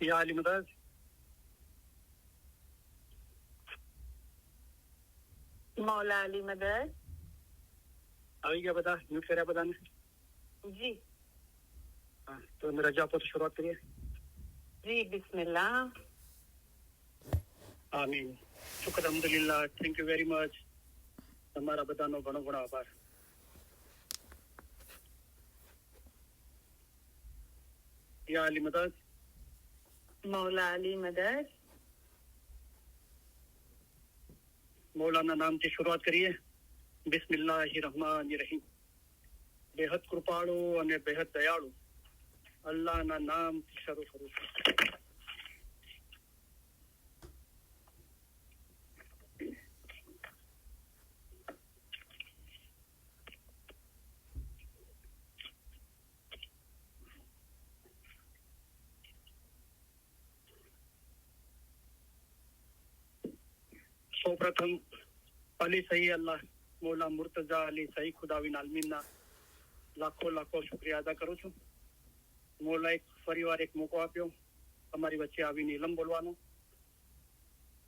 या अली मदद मौला अली मदद આવી ગયા બધા મ્યુટ કર્યા બધાને जी હા તો અમે રજા પર શરૂઆત કરીએ जी बिस्मिल्लाह આમીન શુક્ર અલ્હમ્દુલિલ્લાહ થેન્ક યુ વેરી મચ તમારા બધાનો ઘણો ઘણો આભાર યા અલી મદદ मौला अली मदद મૌલાના નામથી શરૂઆત કરીએ બિસ્મિલ્લાહિર્રહમાનિર્રહીમ બેહદ કૃપાળુ અને બેહદ દયાળુ અલ્લાહના નામથી શરૂ કરું છું સૌપ્રથમ અલી સહી અલ્લાહ મૌલા મુર્તઝા અલી સહી ખુદાવિન આલમીનના લાખો લાખો શુક્રિયા અદા કરું છું મૌલાએ ફરીવાર એક મોકો આપ્યો અમારી વચ્ચે આવીને ઇલમ બોલવાનો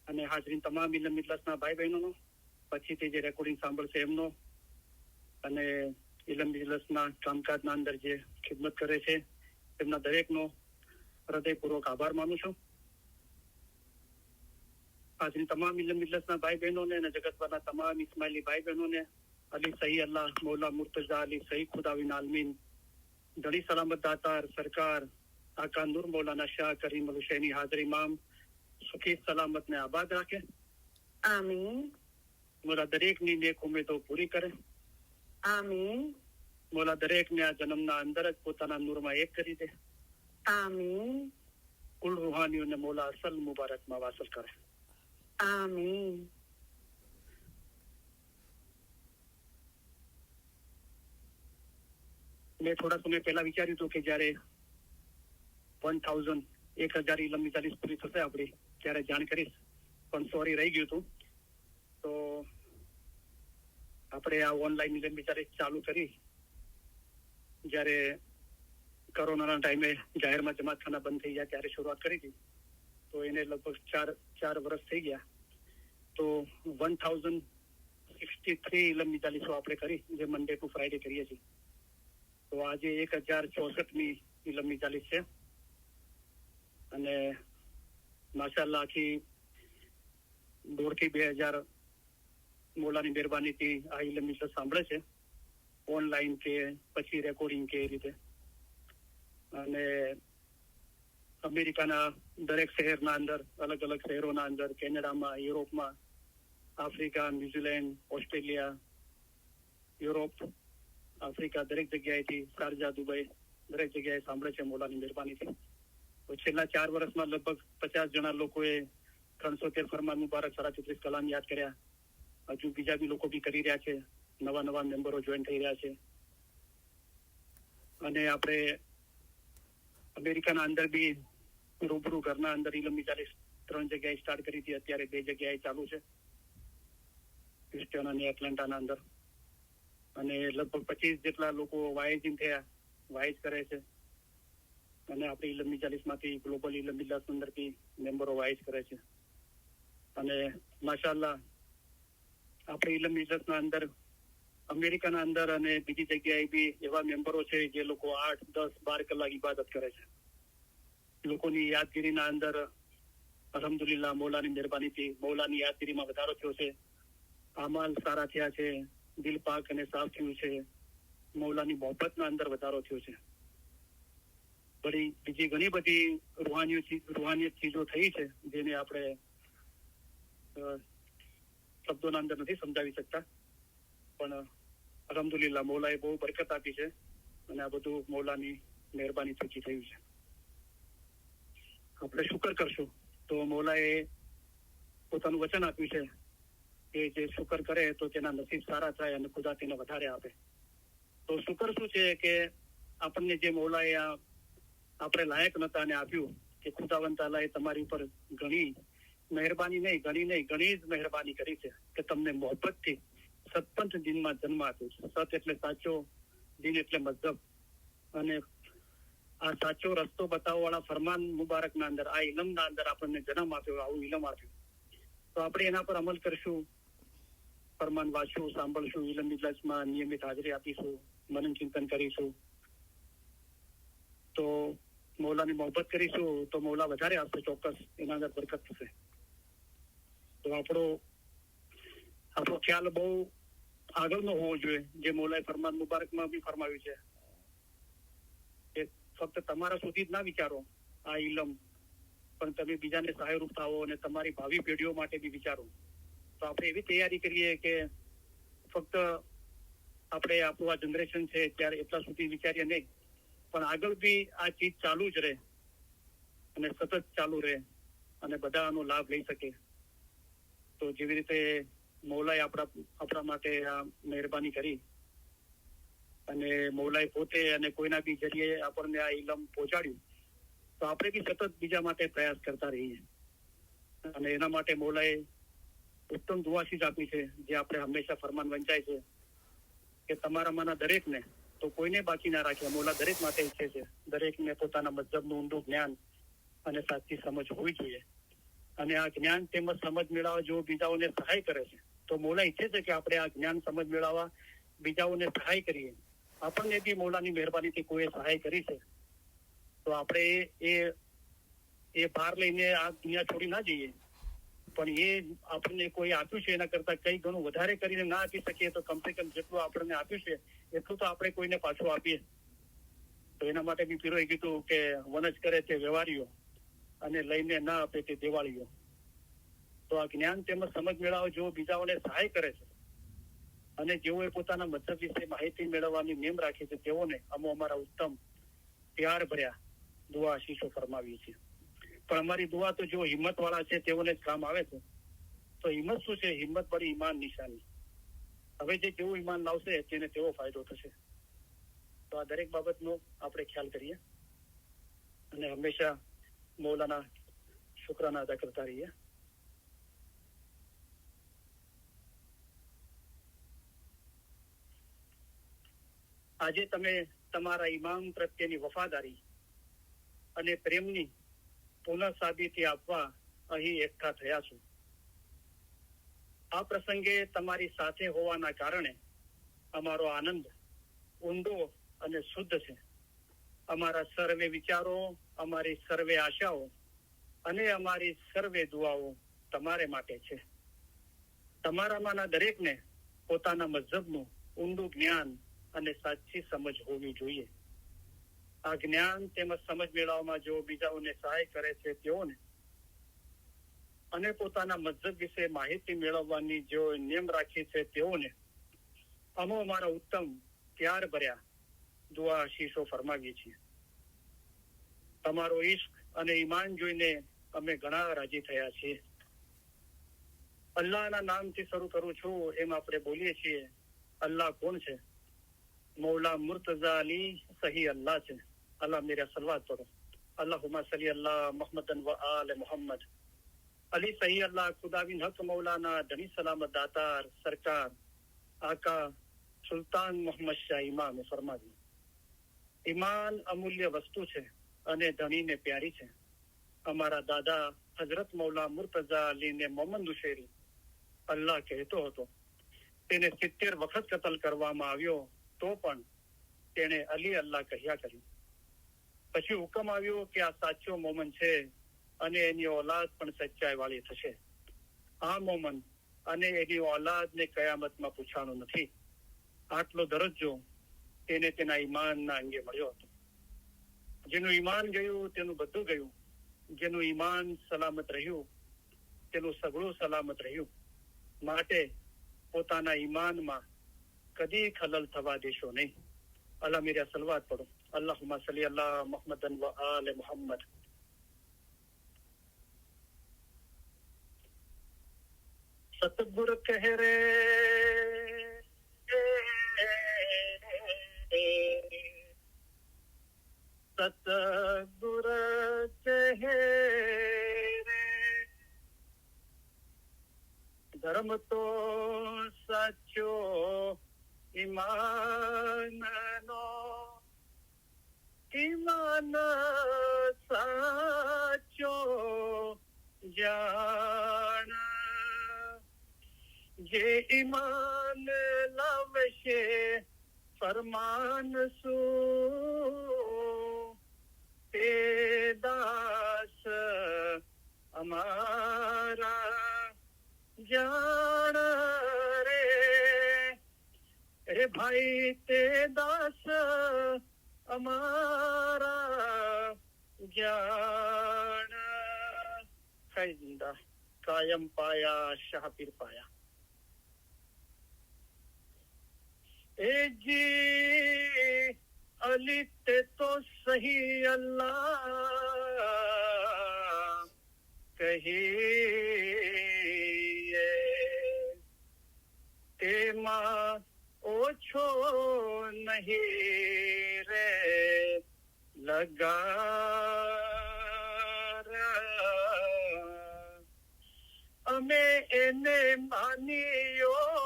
અને હાજરીન તમામ ઇલમ મિજલસના ભાઈ બહેનોનો પછીથી જે રેકોર્ડિંગ સાંભળશે એમનો અને ઇલમ મિજલસના કામકાજના અંદર જે ખિદમત કરે છે તેમના દરેકનો હૃદયપૂર્વક આભાર માનું છું હાજરી તમામ ઇલમ મિજલસના ભાઈ બહેનોને અને જગતભરના તમામ ઇસ્માઇલી ભાઈ બહેનોને અલી સહી અલ્લાહ મૌલા મુર્તઝા અલી સહી ખુદાવિન આલમીન ઘણી સલામત દાતાર સરકાર આકા નૂર મૌલાના શાહ કરીમ અલ હુસૈની હાજર ઇમામ સુખી સલામત ને આબાદ રાખે आमीन મોલા દરેકની નેક ઉમેદો પૂરી કરે आमीन મોલા દરેકને આ જન્મના અંદર જ પોતાના નૂરમાં એક કરી દે आमीन કુલ રૂહાનીઓને મોલા અસલ મુબારકમાં વાસલ કરે आमीन મેં થોડા સમય પહેલા વિચાર્યું હતું કે જયારે 1000 ઇલમ મિજાલીસ પૂરી થશે આપણી ત્યારે જાણ કરીશ પણ સોરી રહી ગયું હતું તો આપણે આ ઓનલાઈન ઇલમ મિજાલીસ ચાલુ કરી જયારે કોરોનાના ટાઈમે જાહેરમાં જમાતખાના બંધ થઈ ગયા ત્યારે શરૂઆત કરી હતી તો એને લગભગ ચાર વર્ષ થઈ ગયા તો 1063 ઇલમ મિજાલીસો આપણે કરી જે મંડે ટુ ફ્રાઈડે કરીએ છીએ તો આજે 1064મી ઇલમ મિજાલીસ છે અને માશાઅલ્લાહ આખી 1.5 થી 2000 મોલાની મહેરબાનીથી આ ઇલમ મિજાલીસ સાંભળે છે ઓનલાઈન કે પછી રેકોર્ડિંગ કે એ રીતે અને અમેરિકાના દરેક શહેરના અંદર અલગ અલગ શહેરોના અંદર કેનેડામાં યુરોપમાં Africa New Zealand Australia Europe Africa દરેક જગ્યાએથી શારજા દુબઈ દરેક જગ્યાએ સાંભળે છે મોલાની મહેરબાનીથી તો છેલ્લા 4 વર્ષમાં લગભગ 50 જણા લોકોએ 313 ફરમાન મુબારક 34 કલામ યાદ કર્યા હજુ બીજા બી લોકો બી કરી રહ્યા છે નવા મેમ્બરો જોઈન થઈ રહ્યા છે અને આપણે અમેરિકાના અંદર બી રૂબરૂ ઘરના અંદર ઇલમ મિજાલીસ 3 જગ્યાએ સ્ટાર્ટ કરી હતી અત્યારે 2 જગ્યાએ ચાલુ છે હ્યુસ્ટન અને એટલાન્ટાના અંદર અને લગભગ 25 જેટલા લોકો વાઇઝિંગ થયા વાઇઝ કરે છે અને આપણે ઇલમ મિજાલીસમાંથી ગ્લોબલ ઇલમ મિજલસ અંદર બી મેમ્બરો વાઇઝ કરે છે અને માશાઅલ્લાહ આપણે ઇલમ મિજલસના અંદર અમેરિકાના અંદર અને બીજી જગ્યાએ બી એવા મેમ્બરો છે જે લોકો 8, 10, 12 કલાક ઇબાદત કરે છે લોકોની યાદગીરીના અંદર અલ્હમ્દુલિલ્લાહ મૌલાની મહેરબાનીથી મૌલાની યાદગીરીમાં વધારો થયો છે આમાલ સારા થયા છે દિલ પાક અને સાફ થયું છે મૌલાની મોહબ્બતના અંદર વધારો થયો છે બીજી ઘણી બધી રૂહાનિયત ચીજો થઈ છે જેને આપણે શબ્દોના અંદર નથી સમજાવી શકતા પણ અલ્હમ્દુલિલ્લાહ મૌલાએ બહુ બરકત આપી છે અને આ બધું મૌલાની મહેરબાની થકી થયું છે આપણે શુક્ર કરશું તો મૌલાએ પોતાનું વચન આપ્યું છે કે જે શુક્ર કરે તો તેના નસીબ સારા થાય અને ખુદા તેને વધારે આપે તો શુક્ર શું છે કે આપણને જે મૌલાએ આપણે લાયક નતા અને આપ્યું કે ખુદાવંત તાલાએ તમારી ઉપર ઘણી જ મહેરબાની કરી છે કે તમને મોહબ્બતથી સતપંથ દિનમાં જન્મ આપ્યો છે સત એટલે સાચો દિન એટલે મઝહબ અને આ સાચો રસ્તો બતાવવાવાળા ફરમાન મુબારકના અંદર, આ ઇલમના અંદર આપણને જન્મ આપ્યો, આવું ઇલમ આપ્યું. તો આપણે એના પર અમલ કરશું, ફરમાન વાંચશું, સાંભળશું, ઇલમ ઇજલાસમાં નિયમિત હાજરી આપીશું, મનન ચિંતન કરીશું, તો મૌલાની મોહબ્બત કરીશું તો મૌલા વધારે આપશે, ચોક્કસ એના અંદર બરકત થશે. તો આપણો ખ્યાલ બહુ આગળનો હોવો જોઈએ, જે મૌલાએ ફરમાન મુબારકમાં બી ફરમાવ્યું છે. એ ફક્ત તમારા સુધી જ ના વિચારો આ ઇલમ, પણ તમે બીજાને સહાયરૂપ થાવો અને તમારી ભાવિ પેઢીઓ માટે બી વિચારો. તો આપણે એવી તૈયારી કરીએ કે ફક્ત આપણે આપણું આ જનરેશન છે ત્યારે એટલા સુધી વિચારીએ નહીં, પણ આગળ બી આ ચીજ ચાલુ જ રહે અને સતત ચાલુ રહે અને બધા આનો લાભ લઈ શકે. તો જેવી રીતે મૌલાએ આપણા માટે આ મહેરબાની કરી અને મૌલાએ પોતે અને કોઈના બી જરીએ આપણને આ ઇલમ પહોંચાડ્યું, તો આપણે બી સતત બીજા માટે પ્રયાસ કરતા રહીએ. અને એના માટે મૌલાએ ઉત્તમ દુઆશીષ આપી છે, જે આપણે હંમેશા ફરમાન વંચાય છે કે તમારામાંના દરેકને, તો કોઈને બાકી ના રાખ્યા. મૌલા દરેક માટે ઈચ્છે છે દરેકને પોતાના મતલબનું ઊંડું જ્ઞાન અને સાચી સમજ હોવી જોઈએ. અને આ જ્ઞાન તેમજ સમજ મેળવવા જો બીજાઓને સહાય કરે છે, તો મૌલા ઈચ્છે છે કે આપણે આ જ્ઞાન સમજ મેળવવા બીજાઓને સહાય કરીએ. આપણને બી મૌલાની મહેરબાનીથી કોઈ સહાય કરી છે, તો આપણે એ ભાર લઈને આ દુનિયા છોડી ના જઈએ, પણ એ આપણને કોઈ આપ્યું છે એના કરતા કઈ ઘણું વધારે કરીને ના આપી શકીએ તો કમસે કમ જેટલું આપણને આપ્યું છે એટલું તો આપણે કોઈને પાછું આપીએ. તો એના માટે બી પીરોએ કીધું કે વનજ કરે તે વ્યવહારીઓ અને લઈને ના આપે તે દેવાળીઓ. તો આ જ્ઞાન તેમજ સમજ મેળવવા જો બીજાઓને સહાય કરે છે અને જેઓએ પોતાના મતલબ વિશે માહિતી મેળવવાની નેમ રાખી છે, તેઓને અમે અમારા ઉત્તમ પ્યાર ભર્યા દુઆ આશીષો ફરમાવીએ છીએ. પણ અમારી દુઆ તો જો હિંમત વાળા છે તેઓને જ કામ આવે છે. તો હિંમત શું છે? હિંમત બડી ઈમાન નિશાની. હવે જે જેવું ઈમાન લાવશે તેને તેવો ફાયદો થશે. તો આ દરેક બાબતનો આપણે ખ્યાલ કરીએ અને હંમેશા મૌલાના શુક્રાના અદા કરતા રહીએ. આજે તમે તમારા ઈમામ પ્રત્યેની વફાદારી અને પ્રેમની પુનઃ સાબિતી આપવા અહીં એકઠા થયા છો. આ પ્રસંગે તમારી સાથે હોવાના કારણે અમારો આનંદ ઊંડો અને શુદ્ધ છે. અમારા સર્વે વિચારો, અમારી સર્વે આશાઓ અને અમારી સર્વે દુઆઓ તમારે માટે છે. તમારામાંના દરેકને પોતાના મઝહબનું ઊંડું જ્ઞાન અને સાચી સમજ હોવી જોઈએ. આ જ્ઞાન તેમજ સમજ મેળવવામાં જો બીજાઓને સહાય કરે છે તેઓને અને પોતાના મઝહબ વિશે માહિતી મેળવવાની જો નેમ રાખી છે તેઓને અમે અમારા ઉત્તમ પ્યાર ભર્યા દુઆ આશીષો ફરમાવીએ છીએ. તમારો ઈશ્ક અને ઈમાન જોઈને અમે ઘણા રાજી થયા છીએ. અલ્લાહના નામથી શરૂ કરું છું એમ આપણે બોલીએ છીએ. અલ્લાહ કોણ છે? મૌલા મુર્તઝા અલી સહી અલ્લાહ છે. અલ્લાહ મેરા સલવાત પઢો. અલ્લાहुम्मा सल्ली अल्लाह मुहम्मदन व आल मोहम्मद. अली सही अल्लाह खुदाविन हक मौलाना धनी सलामत दातार सरकार आका સુલતાન મોહમ્મદ શાહ ઇમામે ફરમાવ્યું, ઈમાન અમૂલ્ય વસ્તુ છે અને ધણીને પ્યારી છે. અમારા દાદા હજરત મૌલા મુર્તઝા અલીને મોહમ્મદ નુશેરી અલ્લાહ કહેતો હતો. તેને 70 વખત કતલ કરવામાં આવ્યો તો પણ તેણે અલી અલ્લાહ કહ્યા કર્યું. પછી હુકમ આવ્યો કે આ સાચો મોમન છે અને એની ઓલાદ પણ સચ્ચાઈ વાળી થશે. આ મોમન અને એની ઓલાદને કયામતમાં પૂછવાનું નથી. આટલો દરજ્જો તેને તેના ઈમાનના અંગે મળ્યો હતો. જેનું ઈમાન ગયું તેનું બધું ગયું. જેનું ઈમાન સલામત રહ્યું તેનું સગળું સલામત રહ્યું. માટે પોતાના ઈમાનમાં કદી ખલલ થવા દેશો નહીં. અલ્લાહ મેરા સલવાત પઢો. અલ્લાहुम्मा सल्ली अल्लाह मुहम्मदन व आल मोहम्मद. सतगुर कह रे सतगुर कह रे धर्म तो साचो ईमान नो ईमान જાણ જે ઈમાન લાવશે ફરમાન શું તે દાસ અમારા જાણ રે ભાઈ તે દાસ અમારા જાણ કઈ જિંદા કાયમ પાયા શાહપીર પાયા એ જી અલી તે તો સહી અલ્લાહ કહીએ તેમાં ઓછો નહીં રે લગાર અમે એને માનીયો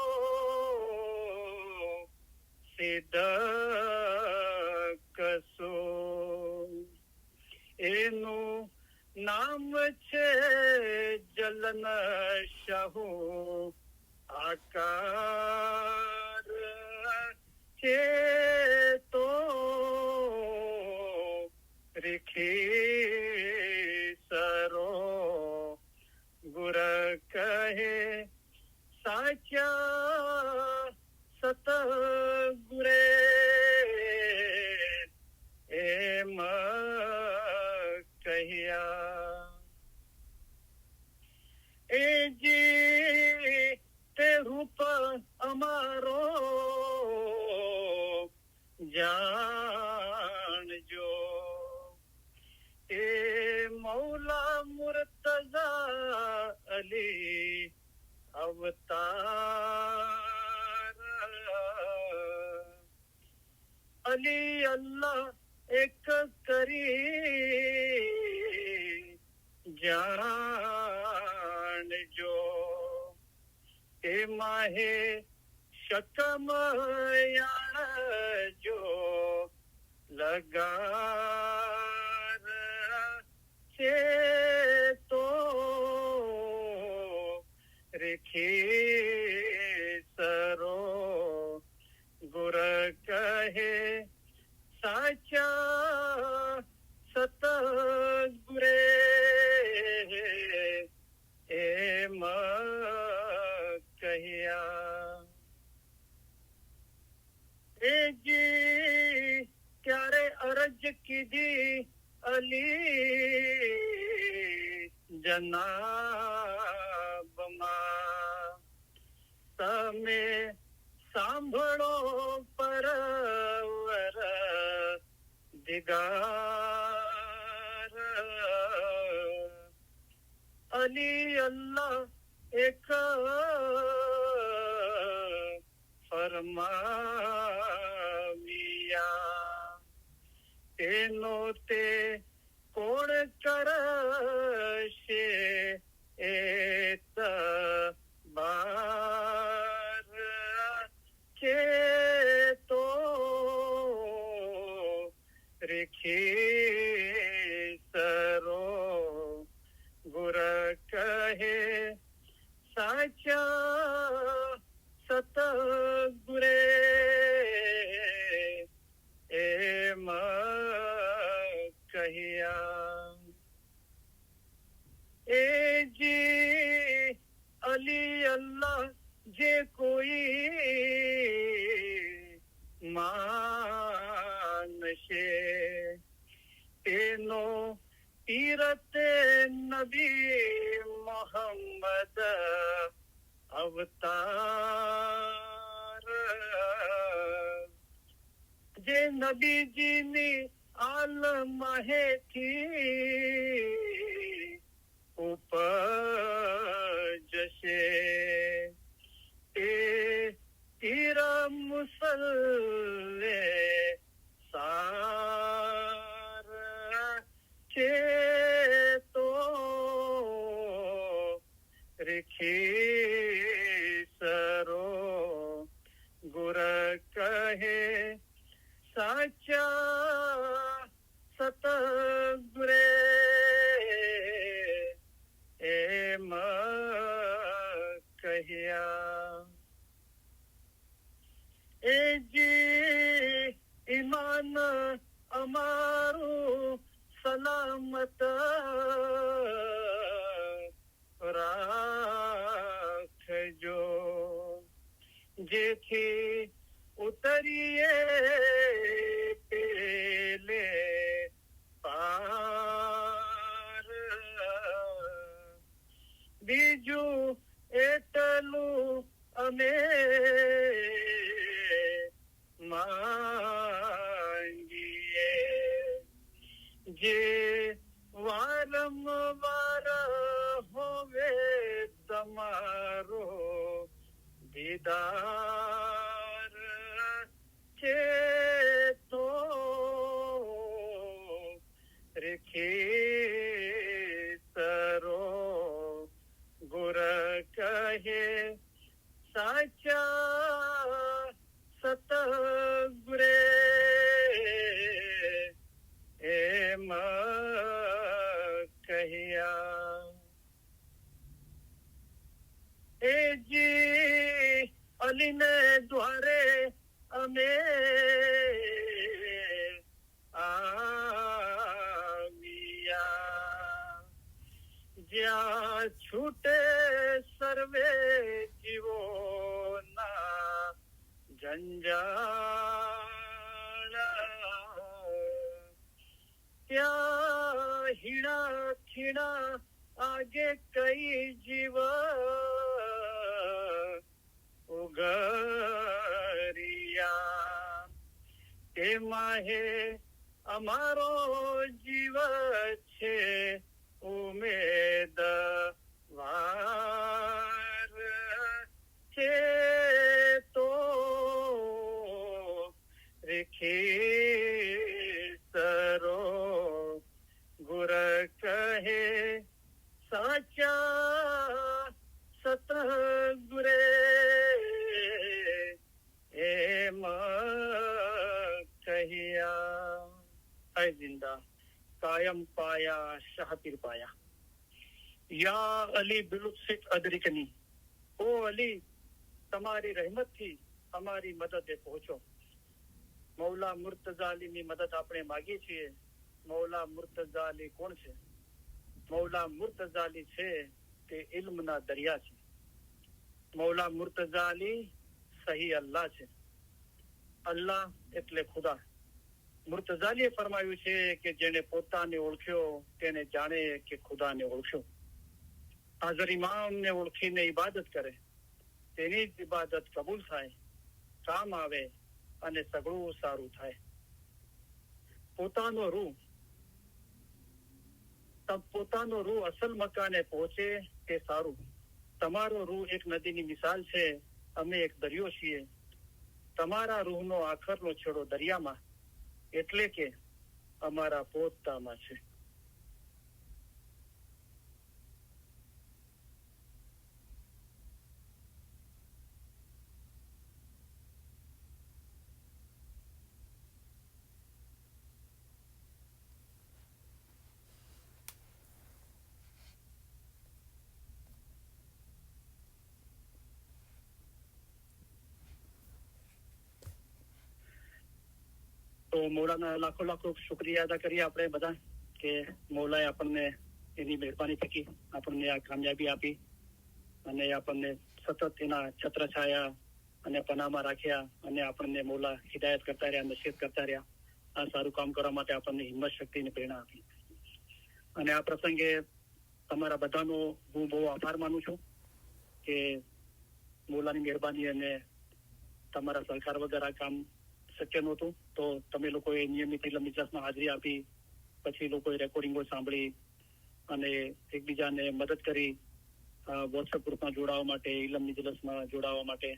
સિદ્ધકસો એનું નામ છે જલન શાહુ આકાર છે તો રીખી સરો ગુર કહે સાચા સતગુરે એમ કહ્યા એ જી તે રૂપ અમારો જાણજો એ મૌલા મુર્તઝા અલી અવતાર અલી અલ્લાહ એક કરી જાણજો એ માહે શકમયાણજો લગાર છે તો રેખી સરો ગુર કહે સાચા સતગુરે એમ કહ્યા એ જી ક્યારે અરજ કીધી અલી જનાબમાં તમે સાંભળો પરવર દિગાર અલી અલ્લાહ એક ફરમાવ્યા તેનો તે કોણ કરશે એ બાર છે તો રેખી સરો ગુર કહે સાચા સતગુરે એમ કહ્યા એ જી અલી અલ્લાહ જે કોઈ માનશે તેનો તીરતે નબી મોહમ્મદ અવતાર જે નબીજીની આલમહેથી ઉપજશે તે તીર મુસલ્લે સાર છે તો રેખી સરો ગુર કહે સાચા સતગુરે રહેમત રાખજો, જેથી ઉતરીએ પેલે પાર. બીજું એટલું અમે માંગીએ, જે વારંવાર હોવે તમારો દીદાર છે તો રેખેતરો ગુર કહે સાચા સતગુરે એમ કહ્યા. એ જી અલીને દ્વારે અમે આવ્યા, જ્યાં છૂટે સર્વે જીવોના જંજાળ, ત્યાં હીણા ખીણા આગે કઈ જીવ ઉગર્યા. તેમાં હે અમારો જીવ છે ઉમેદવાર છે તો રેખેતરો ગુર કહે સાચા સતગુરે એમ કહ્યા. હે જિંદા કાયમ પાયા શાહપીર પાયા. યા અલી બિલુસિક અદરિકની, ઓ અલી તમારી રહેમતથી અમારી મદદે પહોંચો. મૌલા મુર્તઝા અલીની મદદ આપણે માગીએ છીએ. મૌલા મુર્તઝા અલી કોણ છે? મૌલા મુર્તઝા અલી છે તે ઇલ્મના દરિયા છે. મૌલા મુર્તઝા અલી સહી અલ્લાહ છે. અલ્લાહ એટલે ખુદા. મુર્તઝા અલીએ ફરમાવ્યું છે કે જેને પોતાને ઓળખ્યો તેને જાણે કે ખુદાને ઓળખ્યો. હાજર ઇમામને ઓળખીને ઇબાદત કરે તેની જ ઇબાદત કબૂલ થાય, કામ આવે અને સગળું સારું થાય. પોતાનો રૂહ અસલ મકાને પહોંચે તે સારું. તમારો રૂહ એક નદીની મિસાલ છે, અમે એક દરિયો છીએ. તમારા રૂહનો આખરનો છેડો દરિયામાં, એટલે કે અમારા પોતામાં છે. તો મૌલાના લાખો લાખો શુક્રિયા અદા કરીએ આપણે બધા કે મૌલાએ આપણને એની મહેરબાની થકી આપણને આ કામયાબી આપી અને આપણને સતત એના છત્રછાયા અને પનામાં રાખ્યા અને આપણને મૌલા હિદાયત કરતા રહ્યા, નસીહત કરતા રહ્યા. આ સારું કામ કરવા માટે આપણને હિંમત શક્તિ અને પ્રેરણા આપી. અને આ પ્રસંગે તમારા બધાનો હું બહુ આભાર માનું છું કે મૌલાની મહેરબાની અને તમારા સહકાર વગર આ કામ શક્ય નહોતું. તો તમે લોકોએ નિયમિત ઇલ્મ ઇજલાસમાં હાજરી આપી, પછી લોકોએ રેકોર્ડિંગો સાંભળી અને એકબીજાને મદદ કરી વોટ્સએપ ગ્રુપમાં જોડાવા માટે, ઇલ્મ ઇજલાસમાં જોડાવા માટે,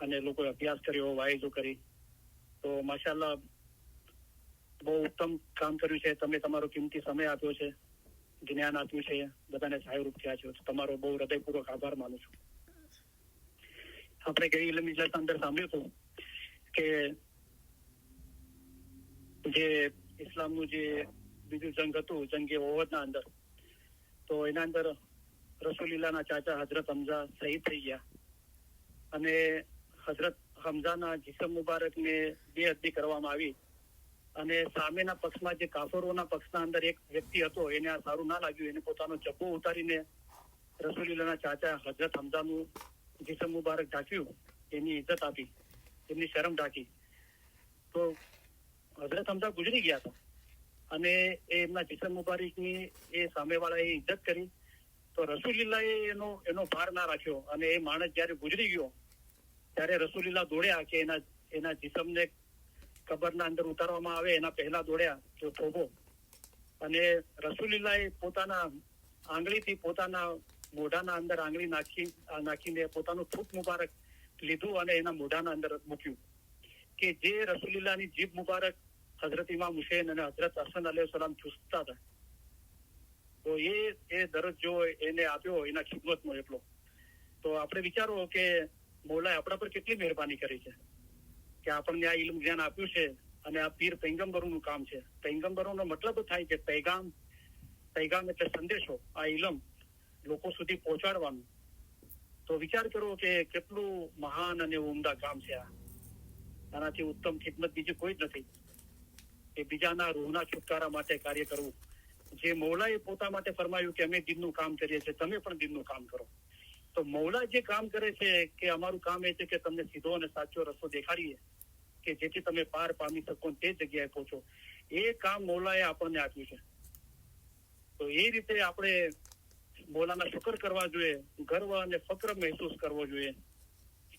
અને લોકોએ અભ્યાસ કર્યો, વાયજો કરી. તો માશાઅલ્લાહ બહુ ઉત્તમ કામ કર્યું છે. તમે તમારો કિંમતી સમય આપ્યો છે, જ્ઞાન આપ્યું છે, બધાને સહાયરૂપ થયા છે. તમારો બહુ હૃદયપૂર્વક આભાર માનું છું. આપણે ગઈ ઇલ્મ ઇજલાસ અંદર સાંભળ્યું હતું કે જે ઇસ્લામનું જે બીજું જંગ હતું, જંગે ઓહદના અંદર, તો એના અંદર રસૂલિલ્લાહના ચાચા હજરત હમઝા શહીદ થઈ ગયા અને હજરત હમઝાના જિસ્મ મુબારકને બેઅદબી કરવામાં આવી અને સામેના પક્ષમાં જે કાફરોના પક્ષના અંદર એક વ્યક્તિ હતો, એને આ સારું ના લાગ્યું. એને પોતાનો જબ્બો ઉતારીને રસૂલુલ્લાહના ચાચા હજરત હમઝાનું જીસમ મુબારક ઢાંક્યું, એની ઇજ્જત આપી, એમની શરમ ઢાંકી. તો હજરત હમઝા ગુજરી ગયા હતા અને એમના જીસમ મુબારકની એ સામેવાળાએ ઇજ્જત કરી. તો રસૂલુલ્લાહે એનો ભાર ના રાખ્યો અને એ માણસ જયારે ગુજરી ગયો ત્યારે રસૂલુલ્લાહ દોડ્યા કે એના જીસમને કબરના અંદર ઉતારવામાં આવે એના પહેલા દોડ્યા તો થોભો. અને રસૂલુલ્લાહે પોતાના આંગળીથી પોતાના મોઢાના અંદર આંગળી નાખીને પોતાનું થૂક મુબારક લીધું અને એના મોઢાના અંદર મૂક્યું કે જે રસૂલુલ્લાહની જીભ મુબારક હઝરત ઇમામ હુસૈન અને હઝરત હસન અલૈહિ સલામ ચૂસતા હતા. તો એ દરજ્જો એને આપ્યો એના ખિદમતનો એટલો. તો આપણે વિચારો કે મૌલાએ આપણા પર કેટલી મહેરબાની કરી છે કે આપણને આ ઇલ્મ જ્ઞાન આપ્યું છે. અને આ પીર પૈગંબરોનું કામ છે. પૈગંબરોનો મતલબ થાય કે પૈગામ એટલે સંદેશો, આ ઇલમ લોકો સુધી પહોંચાડવાનું. તો વિચાર કરો કે કેટલું મહાન અને ઉમદા કામ છે આ. આનાથી ઉત્તમ ખિદમત બીજી કોઈ જ નથી કે બીજાના રૂહના છુટકારા માટે કાર્ય કરવું. જે મૌલાએ પોતા માટે ફરમાયું કે અમે દીનનું કામ કરીએ છીએ, તમે પણ દીનનું કામ કરો. તો મૌલા જે કામ કરે છે કે અમારું કામ એ છે કે તમને સીધો અને સાચો રસ્તો દેખાડીએ કે જેથી તમે પાર પામી શકો, તે જગ્યાએ પહોંચો. એ કામ મૌલાએ આપણને આપ્યું છે. તો એ રીતે આપણે મૌલાના શુકર કરવા જોઈએ, ગર્વ અને ફક્ર મહેસૂસ કરવો જોઈએ.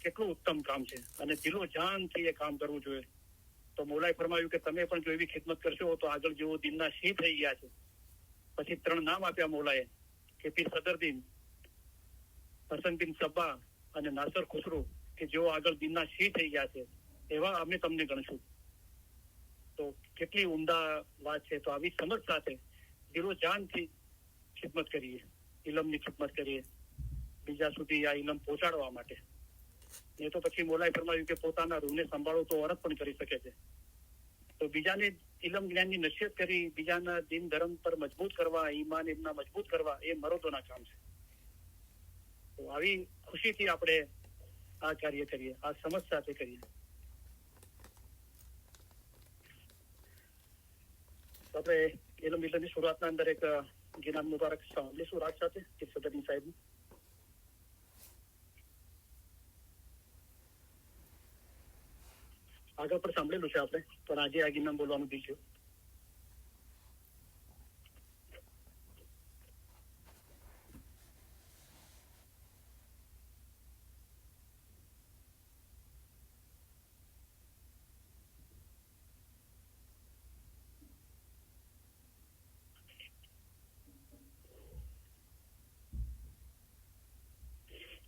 કેટલું ઉત્તમ કામ છે અને દિલો જાનથી એ કામ કરવું જોઈએ. તો મૌલાએ ફરમાયું કે તમે પણ જો એવી ખિદમત કરશો તો આગળ જેવો દિનના શી થઈ ગયા છે. પછી 3 નામ આપ્યા મૌલાએ કે પીર સદરદીન, હસન બિન સબ્બા અને નાસર ખુસરો, કે જેઓ આગળ દિનના શી થઈ ગયા છે એવા અમે તમને ગણશું. તો કેટલી ઉમદા વાત છે. તો આવી સમજ સાથે દિલો જાનથી ખિદમત કરીએ, ઇલમની ખિદમત કરીએ, બીજા સુધી આ ઇલમ પહોંચાડવા માટે. એ તો પછી મૌલાએ ફરમાયું કે પોતાના રૂહને સંભાળો તો ઓરત પણ કરી શકે છે. તો બીજાને ઇલમ જ્ઞાનની નસીહત કરી, બીજાના દિન ધર્મ પર મજબૂત કરવા, ઈમાન એમના મજબૂત કરવા, એ મરદોના કામ છે. તો આવી ખુશીથી આપણે આ કાર્ય કરીએ, આ સમજ સાથે કરીએ. આપણે ઇલમની શરૂઆતના અંદર એક ગિનાન મુબારક સાંભળીશું રાગ સાથે પીર સદરદીન સાહેબનું. આગળ પણ સાંભળેલું છે આપણે, પણ આજે આ ગિનાન બોલવાનું દીધું.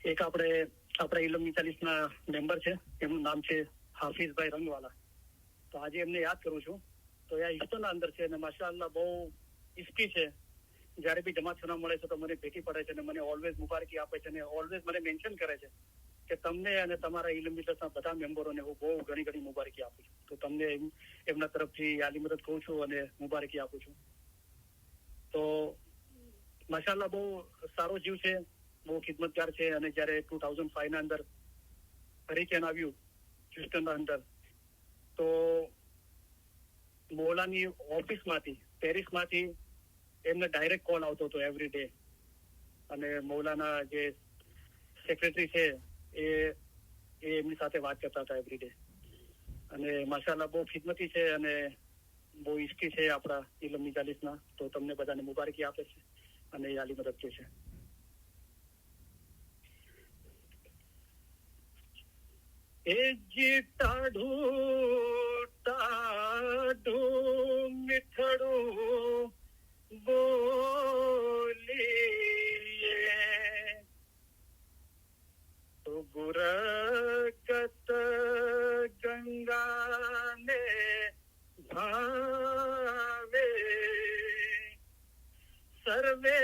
એક આપણા ઇલમની 40ના મેમ્બર છે, એમનું નામ છે હાફિઝભાઈ રંગવાલા. તો આજે એમને યાદ કરું છું. તો એ હિસ્ટોના અંદર છે અને માશાઅલ્લાહ બહુ ઇસ્કી છે. જયારે બી જમાત ખાના મળે છે તો મને ભેટી પડે છે અને મને ઓલવેઝ મુબારકી આપે છે અને ઓલવેઝ મને મેન્શન કરે છે કે તમને અને તમારા ઇલમ મિલતના બધા મેમ્બરોને હું બહુ ઘણી મુબારકી આપું છું. તો તમને એમના તરફથી આલી મદદ કહું છું અને મુબારકી આપું છું. તો માશાઅલ્લાહ બહુ સારો જીવ છે, બહુ ખિદમતગાર છે. અને જયારે 2005 અંદર હરિકેન આવ્યું હ્યુસ્ટનના અંદર, તો મૌલાની ઓફિસમાંથી, પેરિસમાંથી એમને ડાયરેક્ટ કોલ આવતો હતો એવરી ડે. અને મૌલાના જે સેક્રેટરી છે એ એમની સાથે વાત કરતા હતા એવરી ડે. અને માશાઅલ્લાહ બહુ ખિદમતી છે અને બહુ ઇશ્કી છે આપણા ઇલમની 40ના. તો તમને બધાને મુબારકી આપે છે અને એ આલી મદદ કે છે. ટાઢું મીઠડું બોલીએ તો ગુરગત ગંગાને ભાવે, સર્વે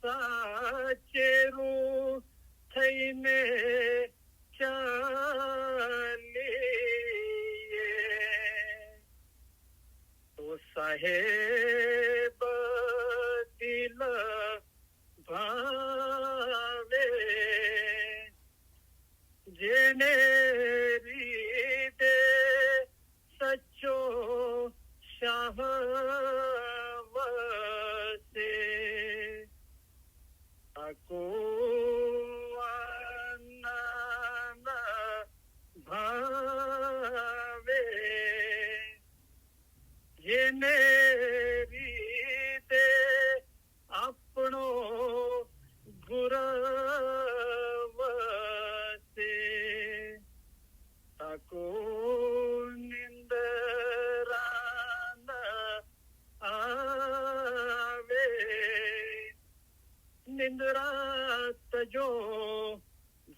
સાચેરું થઈને ચાલીએ તો સાહેબ દિલ ભાવે, જેને રીદે સચ્ચો નિંદ્રા તજો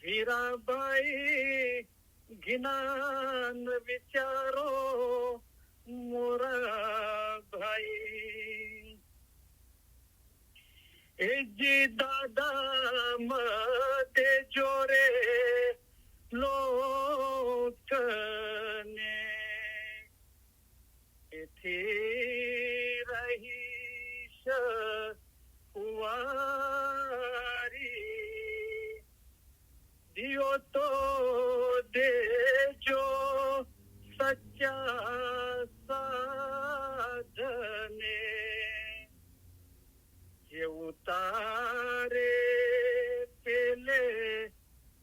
વીરાબાઈ જ્ઞાન વિચારો મોરા ભાઈ એજી દાદા મતે જોરે લોકને એથી રહીશ કુંવારી દિયો તો દેજો સચ્ચા સાધને જે ઉતારે પેલે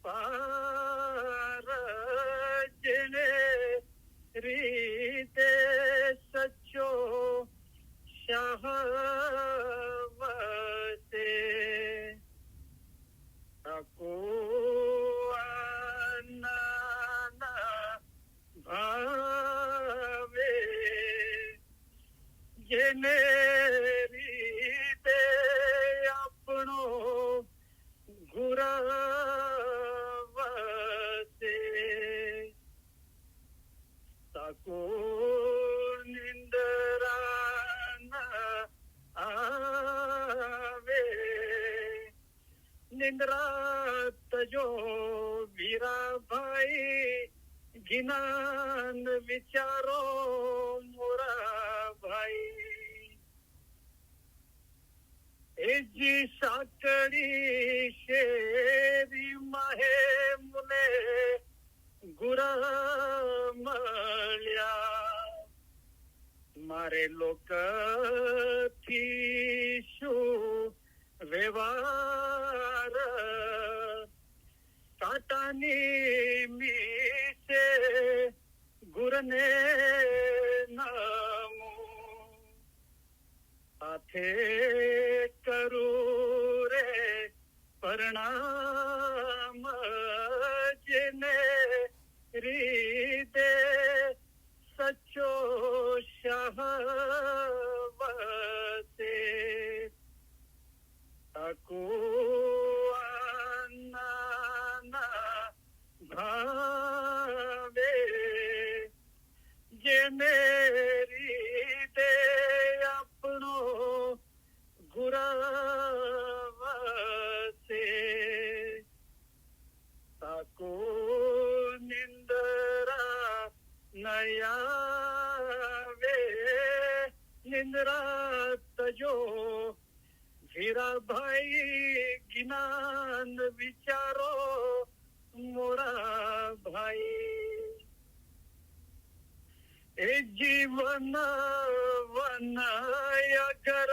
પાર જેને રીતે સચ્ચો શાહવતે અકુઆના ભાવે જેને રીતે આપણો ગુરાવતે તાકો નિંદરાના આવે નિંદ્રા તજો વીરાભાઈ જ્ઞાન વિચારો મોરા ભાઈ એજી સાકડી શેરી માહે મુને ગુરા મળ્યા મારે લોકથી શું વ્યવહાર કાંટાની મીસે ગુરને નામો હાથે કરું રે પરણામ જેને રીતે સચ્ચો શાહવતે અકુઆના ભાવે જેને રીતે આપણો ગુરાવતે તાકો નિંદરા નયાવે નિંદ્રા તજો વીરાભાઈ જ્ઞાન વિચારો મોરા ભાઈ એ જીવન વનયગર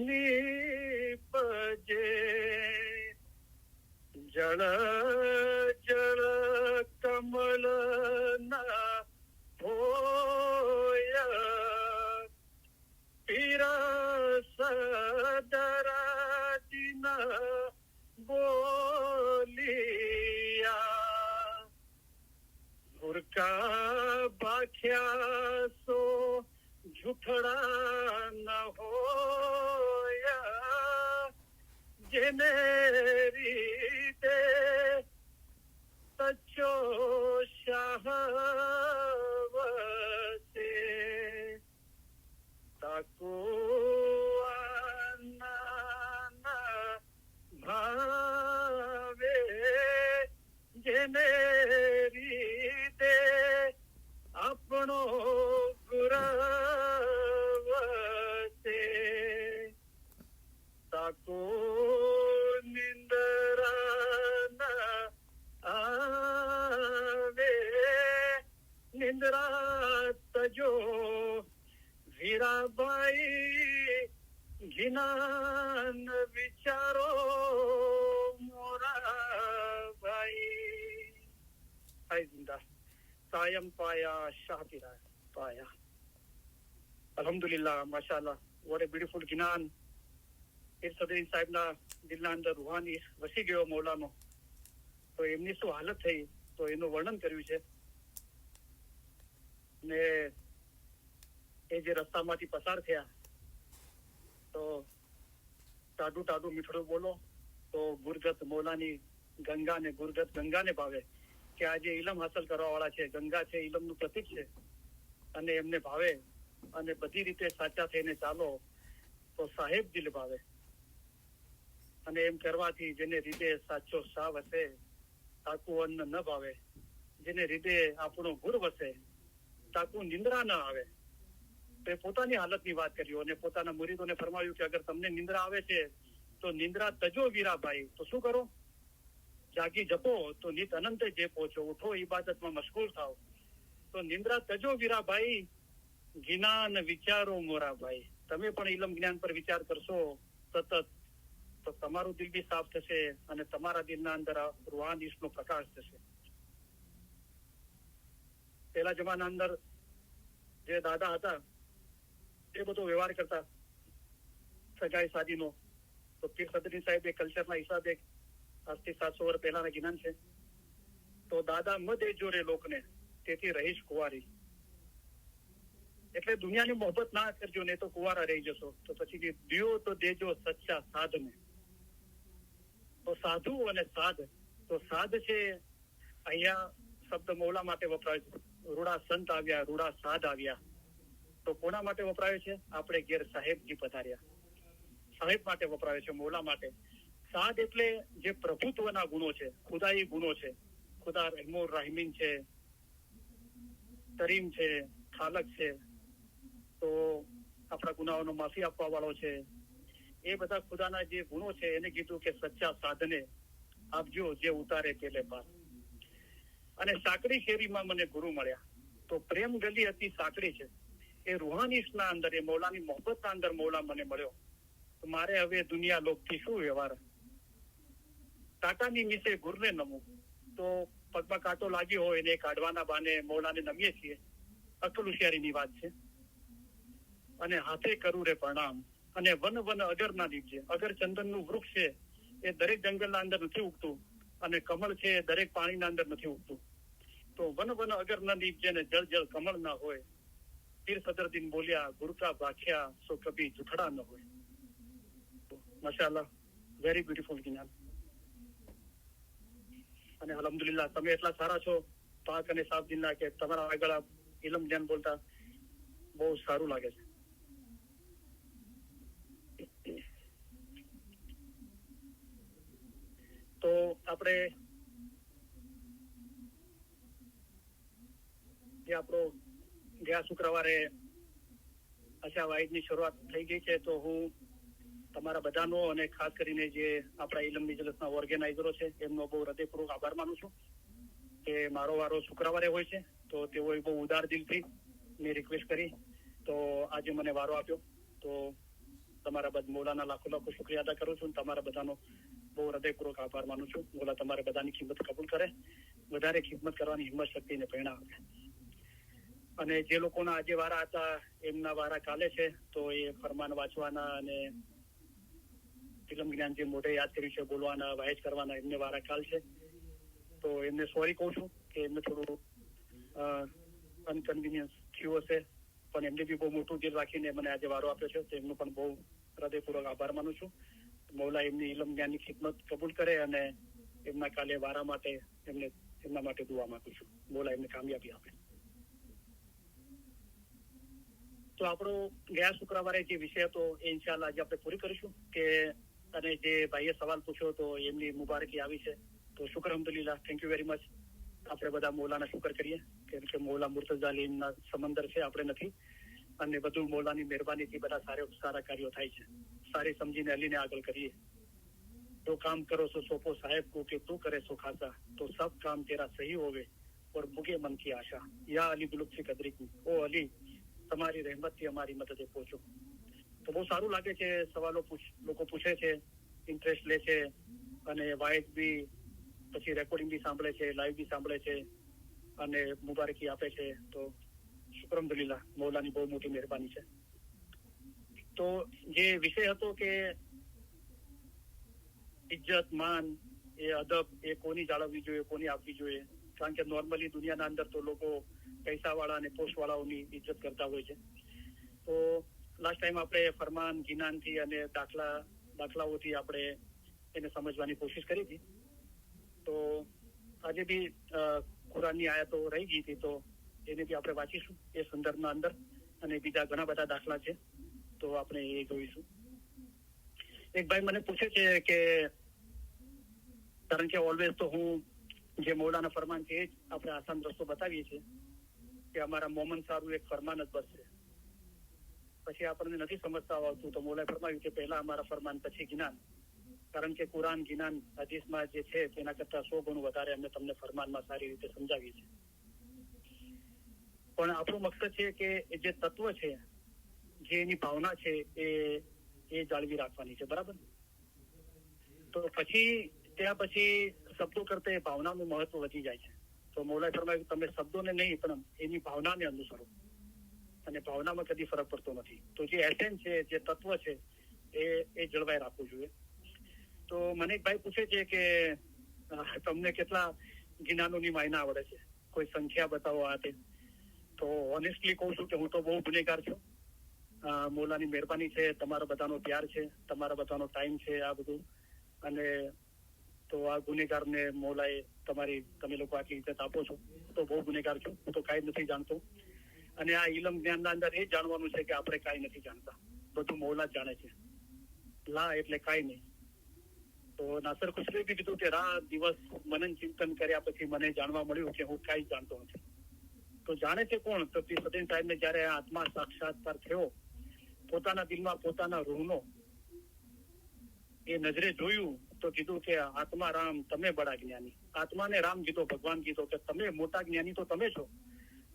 નીપજે જળ જળ કમલ ના ભોય સદરાજીના બોલિયા ભૂરકા ભાખ્યા સો જૂઠડા ન હોયા જેને રીતે સચ્ચો શાહવતે તાકુઆના ભાવે જેને રીતે આપણો ગુરાવતે તાકો નિંદરાના આવે નિંદ્રા તજો વીરાબાઈ જ્ઞાન વિચારો મોરા ભાઈ હાય જિંદા સાયમ પાયા શાહપીરા પાયા અલ્હમ્દુલિલ્લાહ માશાઅલ્લાહ વોટ એ બ્યુટીફુલ જ્ઞાન એ સદરીન સાહેબના દિલના અંદર રૂહાની વસી ગયો મૌલાનો તો એમની શું હાલત થઈ તો એનું વર્ણન કર્યું છે ને એ જે રસ્તામાંથી પસાર થયા તો ટાડું ટાડું મીઠડું બોલો તો ગુરગત મૌલાની ગંગા ને ગુરગત ગંગાને ભાવે. કે આ જે ઇલમ હાંસલ કરવા વાળા છે, ગંગા છે ઇલમનું પ્રતીક છે અને એમને ભાવે અને બધી રીતે સાચા થઈને ચાલો તો સાહેબ દિલ ભાવે. અને એમ કરવાથી જેને હૃદય સાચો સાવ હશે તાકું અન્ન ન ભાવે. જેને હૃદય આપણો ગુર વસે તાકું નિંદ્રા ન આવે. તો એ પોતાની હાલતની વાત કર્યું અને પોતાના મુરીદોને ફરમાવ્યું કે અગર તમને નિંદ્રા આવે છે તો નિંદ્રા તજો વીરાભાઈ. તો શું કરો? જાગી જપો તો નિત અનંત જે પહોંચો. ઉઠો ઇબાદતમાં મશગુલ થાવ. તો નિંદ્રા તજો વીરાભાઈ, જ્ઞાન વિચારો મોરાભાઈ. તમે પણ ઇલમ જ્ઞાન પર વિચાર કરશો સતત તો તમારું દિલ બી સાફ થશે અને તમારા દિલના અંદર રૂહાનીશનો પ્રકાશ થશે. પેલા જમાના અંદર જે દાદા હતા એ બધો વ્યવહાર કરતા સગાઈ શાદીનો. તો પીર સદરી સાહેબ એ કલ્ચરના હિસાબે આજથી 700 વર્ષ પહેલાના જ્ઞાન છે. તો દાદા મ દેજો રે લોકને તેથી રહીશ કુંવારી. એટલે દુનિયાની મોહબ્બત ના કરજો ને તો કુંવારા રહી જશો. તો પછી દિયો તો દેજો સચ્ચા સાધને. તો સાધુ અને સાધ. તો સાધ છે અહીંયા શબ્દ મૌલા માટે વપરાય છે. રૂડા સંત આવ્યા, રૂડા સાધ આવ્યા. તો કોના માટે વપરાય છે? આપણે ઘેર સાહેબજી પધાર્યા. સાહેબ માટે વપરાય છે, મૌલા માટે. સાદ એટલે જે પ્રભુત્વના ગુણો છે, ખુદાઈ ગુણો છે. ખુદા રહેમુર રાહિમીન છે, તરીમ છે, ખાલક છે. તો આપણા ગુનાઓનો માફી આપવા વાળો છે. એ બધા ખુદાના જે ગુણો છે એને કીધું કે સચ્ચા સાધને આપજો જે ઉતારે પેલે પાર. અને સાંકડી શેરીમાં મને ગુરુ મળ્યા. તો પ્રેમ ગલી હતી સાંકડી છે. એ રૂહાનીશના અંદર, એ મૌલાની મોહબ્બતના અંદર મૌલા મને મળ્યો. તો મારે હવે દુનિયા લોકથી શું વ્યવહાર? કાંટાની નીચે ગુરને નમું. તો પગમાં કાંટો લાગ્યો હોય એને કાઢવાના બાને મૌલાને નમીએ છીએ. અકલ હોશિયારીની વાત છે. અને હાથે કરું રે પ્રણામ. અને વન વન અગર ના દીપજે. અગર ચંદનનું વૃક્ષ છે એ દરેક જંગલના અંદર નથી ઉગતું અને કમળ છે એ દરેક પાણીના અંદર નથી ઉગતું. તો વન વન અગર ના દીપજે ને જળ જળ કમળ ના હોય. પીર સદરદીન બોલ્યા ગુરકા ભાખ્યા સો કભી જુઠડા ન હોય. માશાઅલ્લાહ, વેરી બ્યુટીફુલ જ્ઞાન. અને અલ્હમ્દુલિલ્લાહ તમે એટલા સારા છો પાક અને સાફ દિલના કે તમારા આગળ ઇલમ જ્ઞાન બોલતા બહુ સારું લાગે છે. તો આપણે જે આપણો ગયા શુક્રવારે આશા વાઇડની શરૂઆત થઈ ગઈ છે. તો હું તમારા બધાનો અને ખાસ કરીને જે આપણા ઇલમ મજલિસના ઓર્ગેનાઇઝરો છે એમનો બહુ હૃદયપૂર્વક આભાર માનું છું કે મારો વારો શુક્રવારે હોય છે. તો તેઓએ બહુ ઉદાર દિલથી મેં રિક્વેસ્ટ કરી તો આજે મને વારો આપ્યો. તો તમારા બધા મૌલાના લાખો લાખો શુક્રિયા અદા કરું છું. તમારા બધાનો બહુ હૃદયપૂર્વક આભાર માનું છું. મૌલા તમારા બધાની ખિદમત કબૂલ કરે, વધારે ખિદમત કરવાની હિંમત શક્તિને પ્રેરણા આપે. અને જે લોકોના આજે વારા હતા એમના વારા કાલે છે. તો એ ફરમાન વાંચવાના અને ઇલમ જ્ઞાન જે મોઢે યાદ કર્યું છે બોલવાના, વાયજ કરવાના, એમને વારા કાલ છે. તો એમને સોરી કહું છું કે એમને થોડું અનકન્વિનિયન્સ થયું હશે, પણ એમને બી બહુ મોટું દિલ રાખીને મને આજે વારો આપ્યો છે. તો એમનો પણ બહુ હૃદયપૂર્વક આભાર માનું છું. મૌલા એમની ઇલમ જ્ઞાનની ખિદમત કબૂલ કરે અને એમના કાલે વારા માટે એમના માટે દુઆ માંગુ છું. મૌલા એમને કામયાબી આપે. તો આપણો ગયા શુક્રવારે જે વિષય હતો એ ઇન્શાઅલ્લાહ આજે આપણે પૂરી કરીશું. કે અને જે ભાઈએ સવાલ પૂછ્યો તો એમની મુબારકી આવી છે. તો શુક્ર અલ્હમ્દુલિલ્લાહ, થેન્ક યુ વેરી મચ. આપણે બધા મૌલાના શુક્ર કરીએ કેમ કે મૌલા મુર્તઝા અલીના સમંદર છે, આપણે નથી. અને બધું મૌલાની મહેરબાનીથી બધા સારા કાર્યો થાય છે. સારી સમજીને અલીને આગળ કરીએ. જો કામ કરો સો સોંપો સાહેબ કો કે તું કરે સો ખાસા. તો સબ કામ તેરા સહી હોવે ઓર મુગે મન કી આશા. યા અલી બુલુક કદરી કી, ઓ અલી તમારી રહેમતથી અમારી મદદે પહોંચો. તો બહુ સારું લાગે છે. સવાલો લોકો પૂછે છે, ઇન્ટરેસ્ટ લે છે અને વાઇસ બી પછી રેકોર્ડિંગ બી સાંભળે છે, લાઈવ બી સાંભળે છે અને મુબારકી આપે છે. તો શુક્ર અલ્હમ્દુલિલ્લાહ, મૌલાની બહુ મોટી મહેરબાની છે. તો જે વિષય હતો કે ઇજ્જત, માન, એ અદબ એ કોની જાળવવી જોઈએ, કોની આપવી જોઈએ. કારણ કે નોર્મલી દુનિયાના અંદર તો લોકો પૈસાવાળા અને પોસ્ટવાળાઓની ઇજ્જત કરતા હોય છે. તો લાસ્ટ ટાઈમ આપણે ફરમાન, ગિનાનથી અને દાખલા દાખલાઓથી આપણે એને સમજવાની કોશિશ કરી હતી. તો આજે બી કુરાનની આયતો રહી ગઈ હતી, તો એને બી આપણે વાંચીશું એ સંદર્ભના અંદર, અને બીજા ઘણા બધા દાખલા છે તો આપણે એ જોઈશું. એક ભાઈ મને પૂછે છે કે કારણ કે ઓલવેઝ તો હું જે મૌલાના ફરમાન છે એ જ આપણે આસાન રસ્તો બતાવીએ છીએ કે અમારા મોમન સારું એક ફરમાન જ બસ છે. પછી આપણને નથી સમજતા આવતું તો મૌલાએ ફરમાવ્યું કે પહેલા અમારા ફરમાન પછી જ્ઞાન, કારણ કે કુરાન જ્ઞાન હદીસમાં જે છે તેના કરતા 100 ગણું વધારે અમે તમને ફરમાનમાં સારી રીતે સમજાવીએ છીએ. પણ આપણો મકસદ છે કે જે તત્વ છે, જે એની ભાવના છે એ જાળવી રાખવાની છે, બરાબર. તો પછી ત્યાં પછી શબ્દો કરતા ભાવનાનું મહત્વ વધી જાય છે. તો મૌલાએ ફરમાવ્યું તમે શબ્દોને નહીં પણ એની ભાવનાને અનુસરો, અને ભાવનામાં કદી ફરક પડતો નથી. તો જે એસેન્સ છે, જે તત્વ છે એ જળવાઈ રાખવું જોઈએ. તો મને એક ભાઈ પૂછે છે કે તમને કેટલા જ્ઞાનોની માયના આવડે છે, કોઈ સંખ્યા બતાવો આ તે. તો ઓનેસ્ટલી કહું છું કે હું તો બહુ ગુનેગાર છું. મૌલાની મહેરબાની છે, તમારા બધાનો પ્યાર છે, તમારા બધાનો ટાઈમ છે, આ બધું. અને તો આ ગુનેગારને મૌલાએ તમે લોકો આટલી ઇજ્જત આપો છો, તો બહુ ગુનેગાર છું, હું તો કાંઈ નથી જાણતો. અને આ ઇલમ જ્ઞાનના અંદર એ જાણવાનું છે કે આપણે કાંઈ નથી જાણતા, બધું મૌલા જ જાણે છે. લા એટલે કાંઈ નહીં. તો નાસર ખુશરે બી કીધું કે રાત દિવસ મનન ચિંતન કર્યા પછી મને જાણવા મળ્યું કે હું કાંઈ જાણતો નથી. તો જાણે છે કોણ? તો પીર સદીન સાહેબને જયારે આત્મા સાક્ષાત્કાર થયો, પોતાના દિલમાં પોતાના રૂહનો એ નજરે જોયું તો કીધું કે આત્મા રામ તમે બડા જ્ઞાની. આત્માને રામ કીધો, ભગવાન કીધો કે તમે મોટા જ્ઞાની તો તમે છો,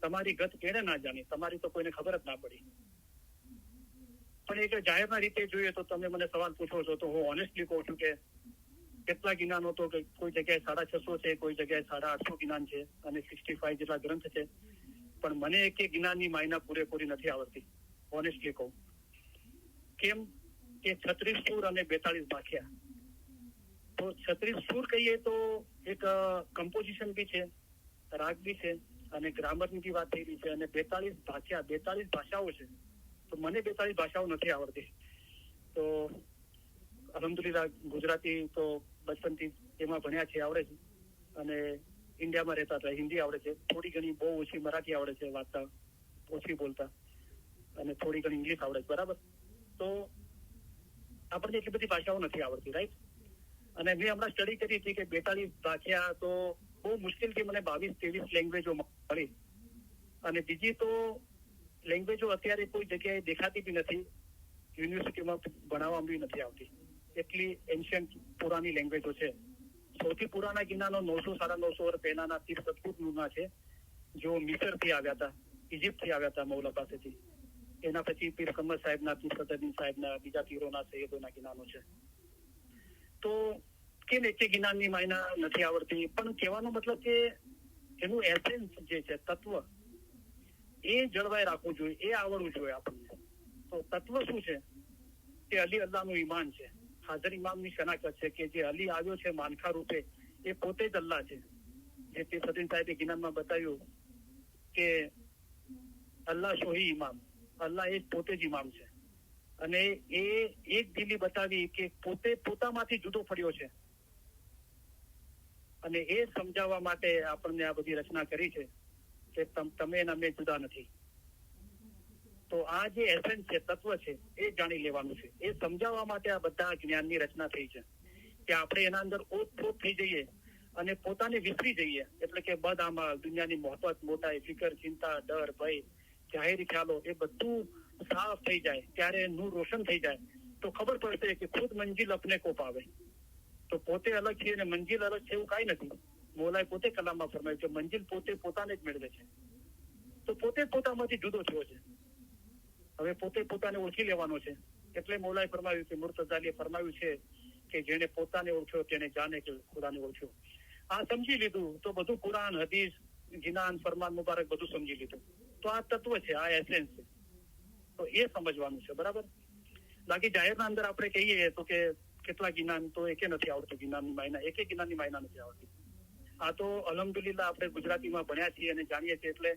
તમારી ગત કેણે ના જાણી, તમારી તો કોઈને ખબર જ ના પડી. પણ એક જાહેરના રીતે જોઈએ તો તમે મને સવાલ પૂછો છો તો હું ઓનેસ્ટલી કહું છું કે કેટલા જ્ઞાનો તો કોઈ જગ્યાએ 650 છે, કોઈ જગ્યાએ 850 જ્ઞાન છે, અને 65 જેટલા ગ્રંથ છે. પણ મને એક જ્ઞાનની માયના પૂરેપૂરી નથી આવડતી, ઓનેસ્ટલી કહું. કેમ કે 36 સૂર અને 42 ભાખિયા. તો 36 સૂર કહીએ તો એક કમ્પોઝિશન બી છે, રાગ બી છે, અને ગ્રામરની બી વાત થયેલી છે. અને 42 ભાખિયા, 42 ભાષાઓ છે. તો મને 42 ભાષાઓ નથી આવડતી. તો અલહમદુલિલ્લાહ ગુજરાતી તો બચપનથી એમાં ભણ્યા છે, આવડે છે. અને ઇન્ડિયામાં રહેતા હતા, હિન્દી આવડે છે, થોડી ઘણી, બહુ ઓછી મરાઠી આવડે છે, વાંચતા ઓછી બોલતા, અને થોડી ઘણી ઇંગ્લિશ આવડે છે, બરાબર. તો આપણને એટલી બધી ભાષાઓ નથી આવડતી, રાઈટ. અને મેં હમણાં સ્ટડી કરી હતી કે 42 ભાષા તો બહુ મુશ્કેલથી મને 22-23 લેંગ્વેજો મળી. અને બીજી તો લેંગ્વેજો અત્યારે કોઈ જગ્યાએ દેખાતી બી નથી, યુનિવર્સિટીમાં ભણાવવામાં બી નથી આવતી. એટલી એન્શિયન્ટ પુરાની લેંગ્વેજો છે. સૌથી પુરાના જ્ઞાનો 900-950 વર્ષ પહેલાના પીર સદગુરુના છે, જો મિસરથી આવ્યા હતા, ઇજિપ્તથી આવ્યા હતા મૌલા પાસેથી. એના પછી પીર કમર સાહેબના, પીર સદરદીન સાહેબના, બીજા પીરોના, સૈયદોના જ્ઞાનો છે. તો કેમ એક જ્ઞાનની માયના નથી આવડતી? પણ કહેવાનો મતલબ કે એનું એસેન્સ જે છે, તત્વ, એ જળવાઈ રાખવું જોઈએ, એ આવડવું જોઈએ આપણને. તો તત્વ શું છે? કે અલી અલ્લાહનું ઈમાન છે. હાજર ઇમામની શનાખત છે કે જે અલી આવ્યો છે માનખા રૂપે, એ પોતે જ અલ્લાહ છે. જે પીર સદીન સાહેબે જ્ઞાનમાં બતાવ્યું કે અલ્લાહ શોહી ઇમામ, અલ્લાહ એ પોતે જ ઇમામ છે. અને એ એક દિલી બતાવી કે પોતે પોતામાંથી જુદો પડ્યો છે. અને એ સમજાવવા માટે આપણને આ બધી રચના કરી છે કે તમે અને અમે જુદા નથી. તો આ જે એસેન્સ છે, તત્વ છે, એ જાણી લેવાનું છે. એ સમજાવવા માટે આ બધા જ્ઞાનની રચના થઈ છે કે આપણે એના અંદર ઓતપ્રોત થઈ જઈએ અને પોતાને વિસરી જઈએ. એટલે કે બદ આમાં દુનિયાની મોહબ્બત, મોટાઈ, ફિકર, ચિંતા, ડર, ભય, જાહેરી ખ્યાલો, એ બધું સાફ થઈ જાય. ત્યારે નૂર રોશન થઈ જાય તો ખબર પડશે કે ખુદ મંજિલ અપને કો પાવે. તો પોતે અલગ છે અને મંજિલ અલગ છે એવું કાંઈ નથી. મૌલાએ પોતે કલામમાં ફરમાવ્યું કે મંજિલ પોતે પોતાને જ મેળવે છે. તો પોતે પોતામાંથી જુદો થયો છે. હવે પોતે પોતાને ઓળખી લેવાનો છે. એટલે મૌલાએ ફરમાવ્યું કે મુર્તઝાલીએ ફરમાવ્યું છે કે જેને પોતાને ઓળખ્યો તેને જાણે કે ખુદાને ઓળખ્યો. આ સમજી લીધું તો બધું કુરાન, હદીસ, જ્ઞાન, ફરમાન મુબારક બધું સમજી લીધું. તો આ તત્વ છે, આ એસેન્સ છે. તો એ સમજવાનું છે, બરાબર. બાકી જાહેરના અંદર આપણે કહીએ તો કે કેટલા જ્ઞાન, તો એકે નથી આવડતું જ્ઞાનની માયના, એકે જ્ઞાનની માયના નથી આવડતી. આ તો અલહમદુલિલ્લાહ આપણે ગુજરાતીમાં ભણ્યા છીએ અને જાણીએ છીએ. એટલે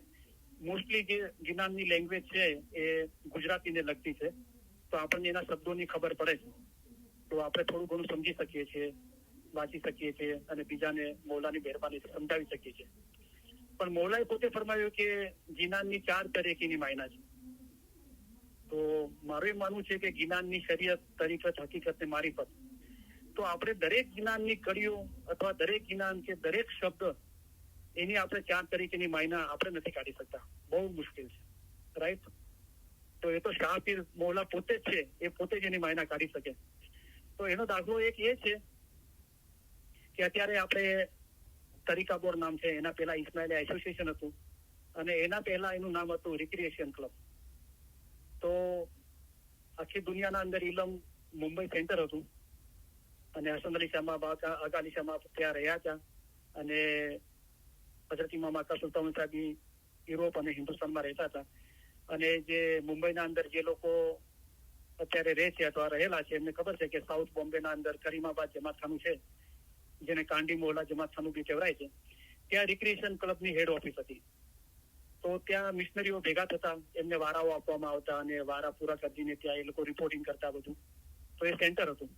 મોસ્ટલી જે જ્ઞાનની લેંગ્વેજ છે એ ગુજરાતીને લગતી છે, તો આપણને એના શબ્દોની ખબર પડે છે. તો આપણે થોડું ઘણું સમજી શકીએ છીએ, વાંચી શકીએ છીએ અને બીજાને મૌલાની મહેરબાનીથી સમજાવી શકીએ છીએ. પણ મૌલાએ પોતે ફરમાવ્યું કે જીનાનની 4 તરીકેની માયના છે. તો મારું એ માનવું છે કે જ્ઞાનની શરીયત, તરીકત, હકીકત ને મારીફત. તો આપણે દરેક જ્ઞાનની કડીઓ અથવા દરેક જ્ઞાન કે દરેક શબ્દ એની આપણે 4 તરીકેની માયના આપણે નથી કાઢી શકતા. બહુ મુશ્કેલ છે, રાઈટ? તો એ તો શાહપીર મૌલા પોતે જ છે, એ પોતે જ એની માયના કાઢી શકે. તો એનો દાખલો એક એ છે કે અત્યારે આપણે તરીકા બોર્ડ નામ છે, એના પહેલા ઇસ્માઇલ એસોસિએશન હતું અને એના પહેલા એનું નામ હતું રિક્રિએશન ક્લબ. તો આખી દુનિયાના અંદર ઇલમ મુંબઈ સેન્ટર હતું અને હસન અલી શાહ બાકા, અગા અલી શાહ ત્યાં રહ્યા હતા અને હઝરત ઇમામ આકા સુલતાન સાહેબ યુરોપ અને હિન્દુસ્તાનમાં રહેતા હતા. અને જે મુંબઈના અંદર જે લોકો અત્યારે રહે છે અથવા રહેલા છે એમને ખબર છે કે સાઉથ બોમ્બેના અંદર કરીમાબાદ જમાતખાનું છે, જેને કાંડી મોહલ્લા જમાતખાનું બી કહેવાય છે. ત્યાં રિક્રિએશન ક્લબની હેડ ઓફિસ હતી. તો ત્યાં મિશનરીઓ ભેગા થતા, એમને વારાઓ આપવામાં આવતા અને વારા પૂરા કરીને ત્યાં એ લોકો રિપોર્ટિંગ કરતા બધું. તો એ સેન્ટર હતું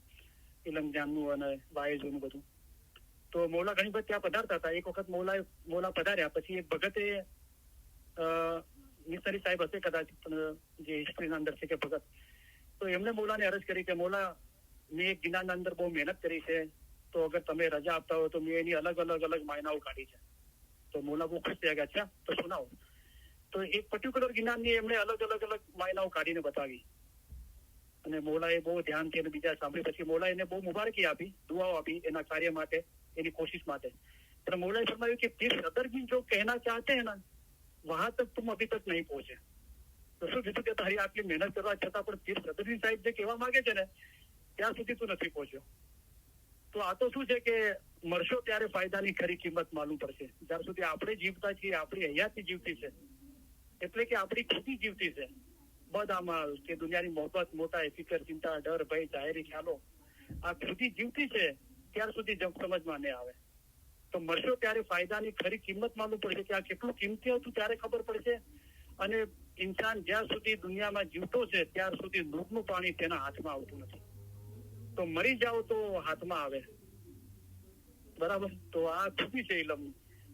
ઇલમ જાનનું અને વાયઝોનું બધું. તો મૌલા ઘણી વખત ત્યાં પધારતા હતા. એક વખત મૌલા પધાર્યા પછી એક ભગતે, મિશનરી સાહેબ હશે કદાચ, જે હિસ્ટ્રીના અંદર છે કે ભગત, તો એમને મૌલાને અરજ કરી કે મૌલા, મેં એક જ્ઞાનના અંદર બહુ મહેનત કરી છે, તો અગર તમે રજા આપતા હો તો મેં એની અલગ માયનાઓ કાઢી છે. તો મૌલા બહુ ખુશ થયા ગયા, અચ્છા તો સુનાવો. તો એક પર્ટિક્યુલર જ્ઞાનની એમણે અલગ માયનાઓ કાઢીને બતાવી અને મૌલાએ બહુ ધ્યાનથી અને બીજા સાંભળી. પછી મૌલાએ એને બહુ મુબારકી આપી, દુઆઓ આપી એના કાર્ય માટે, એની કોશિશ માટે. પણ મૌલાએ ફરમાવ્યું કે પીર સદર भी जो कहना चाहते हैं ना, वहां तक तुम अभी तक नहीं पहुंचे. તો શું કીધું કે તારી આટલી મહેનત કરવા છતાં પણ પીર સદરી સાહેબ જે કહેવા માંગે છે ને ત્યાં સુધી તું નથી પહોંચ્યો. તો આ તો શું છે કે મરશો ત્યારે ફાયદાની ખરી કિંમત માલુમ પડશે. જ્યાર સુધી આપણે જીવતા છીએ, આપણી હયાતી જીવતી છે, એટલે કે આપણી ખુદી જીવતી છે, બદઅમલ કે દુનિયાની મોહબત, મોટા ફિકર, ચિંતા, ડર, ભય, જાહેરી ખ્યાલો, આ ખુદી જીવતી છે ત્યાર સુધી સમજમાં નહીં આવે. તો મરશો ત્યારે ફાયદાની ખરી કિંમત માલુમ પડશે કે આ કેટલું કિંમતી હતું ત્યારે ખબર પડશે. અને ઇન્સાન જ્યાં સુધી દુનિયામાં જીવતો છે ત્યાર સુધી નૂરનું પાણી તેના હાથમાં આવતું નથી. તો મરી જાઓ તો હાથમાં આવે, બરાબર? તો આ ખુદી છે ઇલમની.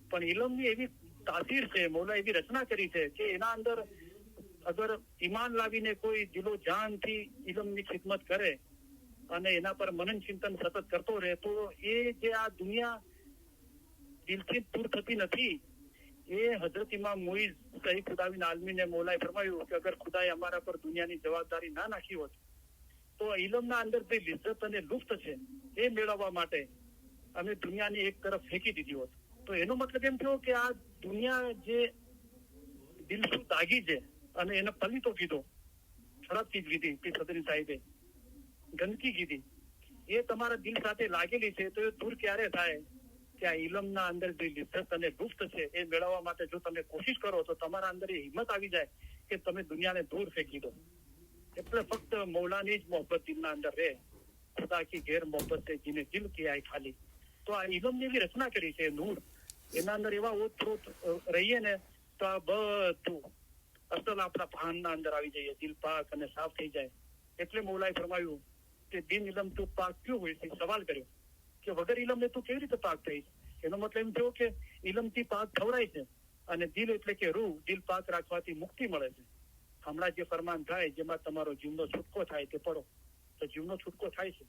પણ ઇલમની એવી તાસીર છે, મૌલા એવી રચના કરી છે કે એના અંદર અગર ઈમાન લાવીને કોઈ દિલો જાનથી ઇલમની ખિદમત કરે અને એના પર મનન ચિંતન સતત કરતો રહે તો એ જે આ દુનિયા દિલથી દૂર થતી નથી. એ હઝરત ઇમામ મુઈઝ સહી ખુદાબીન આલમીને મૌલાએ ફરમાયું કે અગર ખુદાએ અમારા પર દુનિયાની જવાબદારી ના નાખી હોત તો ઇલમના અંદર જે લિજ્જત અને લુફ્ત છે એ મેળવવા માટે અમે દુનિયાની એક તરફ ફેંકી દીધી હોત. તો એનો મતલબ એમ થયો કે આ દુનિયા જે દિલસુ દાગી છે અને એને પલીતો કીધો, ખરાબ ચીજ કીધી કે સદરી સાહેબે, ગંદકી કીધી, એ તમારા દિલ સાથે લાગેલી છે તો એ દૂર ક્યારે થાય કે આ ઇલમના અંદર જે લિજ્જત અને લુફ્ત છે એ મેળવવા માટે જો તમે કોશિશ કરો તો તમારા અંદર એ હિંમત આવી જાય કે તમે દુનિયાને દૂર ફેંકી દો. એટલે ફક્ત મૌલાની જ મોહબ્બત દિલના અંદર રહે, ખુદા કી ગેર મોહબ્બત છે જીને દિલ કિયા ખાલી. તો આ ઇલમની એવી રચના કરી છે, નૂર, એના અંદર એવા ઓતપ્રોત રહીએ ને તો આ બધું અસલ આપણા ભાનના અંદર આવી જઈએ, દિલ પાક અને સાફ થઈ જાય. એટલે મૌલાએ ફરમાયું કે દિન ઇલમ તું પાક ક્યું હોય છે? સવાલ કર્યો કે વગર ઇલમને તું કેવી રીતે પાક થઈ? એનો મતલબ એમ થયો કે ઇલમથી પાક ખવડાય છે અને દિલ એટલે કે રૂહ, દિલ પાક રાખવાથી મુક્તિ મળે છે. હમણાં જે ફરમાન થાય જેમાં તમારો જીવનો છૂટકો થાય તે પડો, તો જીવનો છૂટકો થાય છે.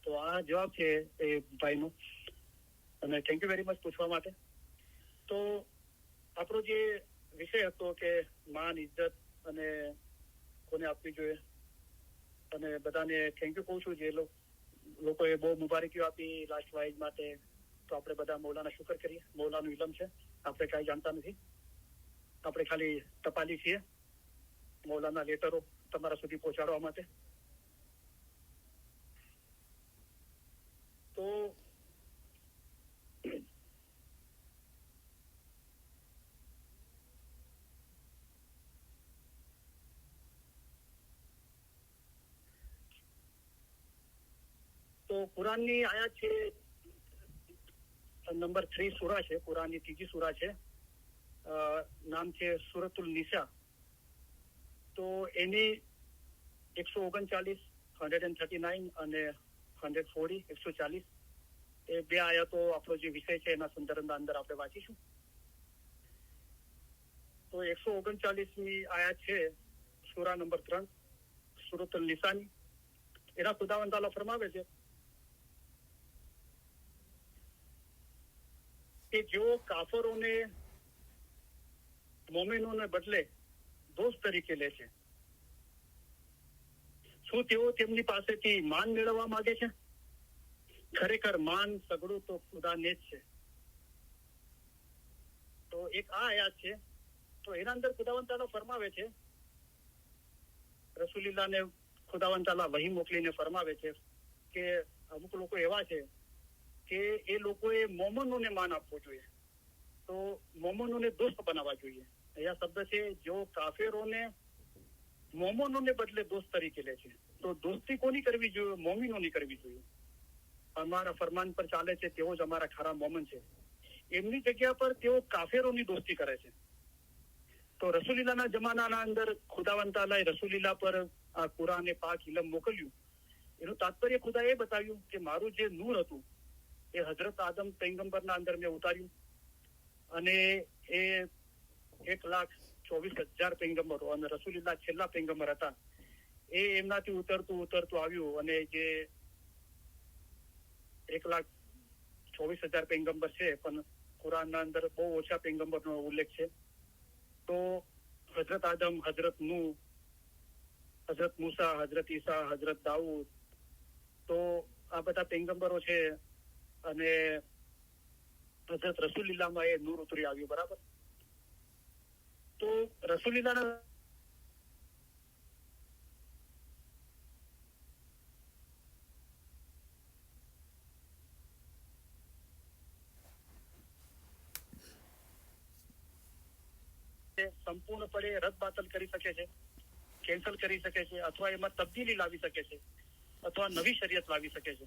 તો આ જવાબ છે એ ભાઈનો, અને થેન્ક યુ વેરી મચ પૂછવા માટે. તો આપણો જે વિષય હતો કે માન, ઇજ્જત અને કોને આપવી જોઈએ, અને બધાને થેન્ક યુ કહું છું જે લોકોએ બહુ મુબારકીઓ આપી લાસ્ટ વાઇઝ માટે. તો આપણે બધા મૌલાના શુકર કરીએ. મૌલાનું ઇલમ છે, આપણે કાંઈ જાણતા નથી, આપણે ખાલી ટપાલી છીએ મૌલાના લેટરો તમારા સુધી પહોંચાડવા માટે. તો કુરાનની આયાત છે નંબર 3 સૂરા છે, કુરાનની 3જી સૂરા છે, નામ છે સૂરતુલ નિસા. તો એની 139 139 અને 140 140 એ બે આયાતો આપણો જે વિષય છે એના સંદર્ભના અંદર આપણે વાંચીશું. તો 139મી આયાત છે સૂરા નંબર 3 સૂરતુલ નિસાની. એના ખુદાવંદ તાલા ફરમાવે છે કે જેઓ કાફરોને મોમિનોને બદલે દોસ્ત તરીકે લે છે, શું તેઓ તેમની પાસેથી માન મેળવવા માંગે છે? ખરેખર માન સગડું તો ખુદાને જ છે. તો એક આ આયાત છે. તો એના અંદર ખુદાવંદ તાલા ફરમાવે છે, રસૂલિલ્લાહને ખુદાવંદ તાલા વહી મોકલીને ફરમાવે છે કે અમુક લોકો એવા છે કે એ લોકોએ મોમનોને માન આપવું જોઈએ, તો મોમનોને દોસ્ત બનાવવા જોઈએ. અહીંયા શબ્દ છે જો કાફેરોને મોમનોને બદલે દોસ્ત તરીકે લે છે, તો દોસ્તી કોની કરવી જોઈએ? મોમિનોની કરવી જોઈએ. અમારા ફરમાન પર ચાલે છે તેઓ જ અમારા ખરા મોમન છે. એમની જગ્યા પર તેઓ કાફેરોની દોસ્તી કરે છે. તો રસૂલિલ્લાહના જમાનાના અંદર ખુદાવંદ તાલાએ રસૂલિલ્લાહ પર આ કુરાન એ પાક ઇલમ મોકલ્યું. એનું તાત્પર્ય ખુદા એ બતાવ્યું કે મારું જે નૂર હતું એ હજરત આદમ પૈગંબરના અંદર મેં ઉતાર્યું, અને એ 1,24,000 પૈગંબરો અને રસૂલિલ્લાહ છેલ્લા પૈગંબર હતા. એ એમનાથી ઉતરતું આવ્યું અને જે 1,24,000 પૈગંબર છે, પણ કુરાનના અંદર બહુ ઓછા પૈગંબરનો ઉલ્લેખ છે. તો હજરત આદમ, હજરત નૂહ, હજરત મૂસા, હજરત ઈસા, હજરત દાઉદ, તો આ બધા પૈગંબરો છે. અને હજરત રસૂલિલ્લાહમાં એ નૂર ઉતરી આવ્યું. બરાબર. તો રસૂલિલ્લાહના સંપૂર્ણપણે રદ બાતલ કરી શકે છે, કેન્સલ કરી શકે છે, અથવા એમાં તબદીલી લાવી શકે છે, અથવા નવી શરીયત લાવી શકે છે.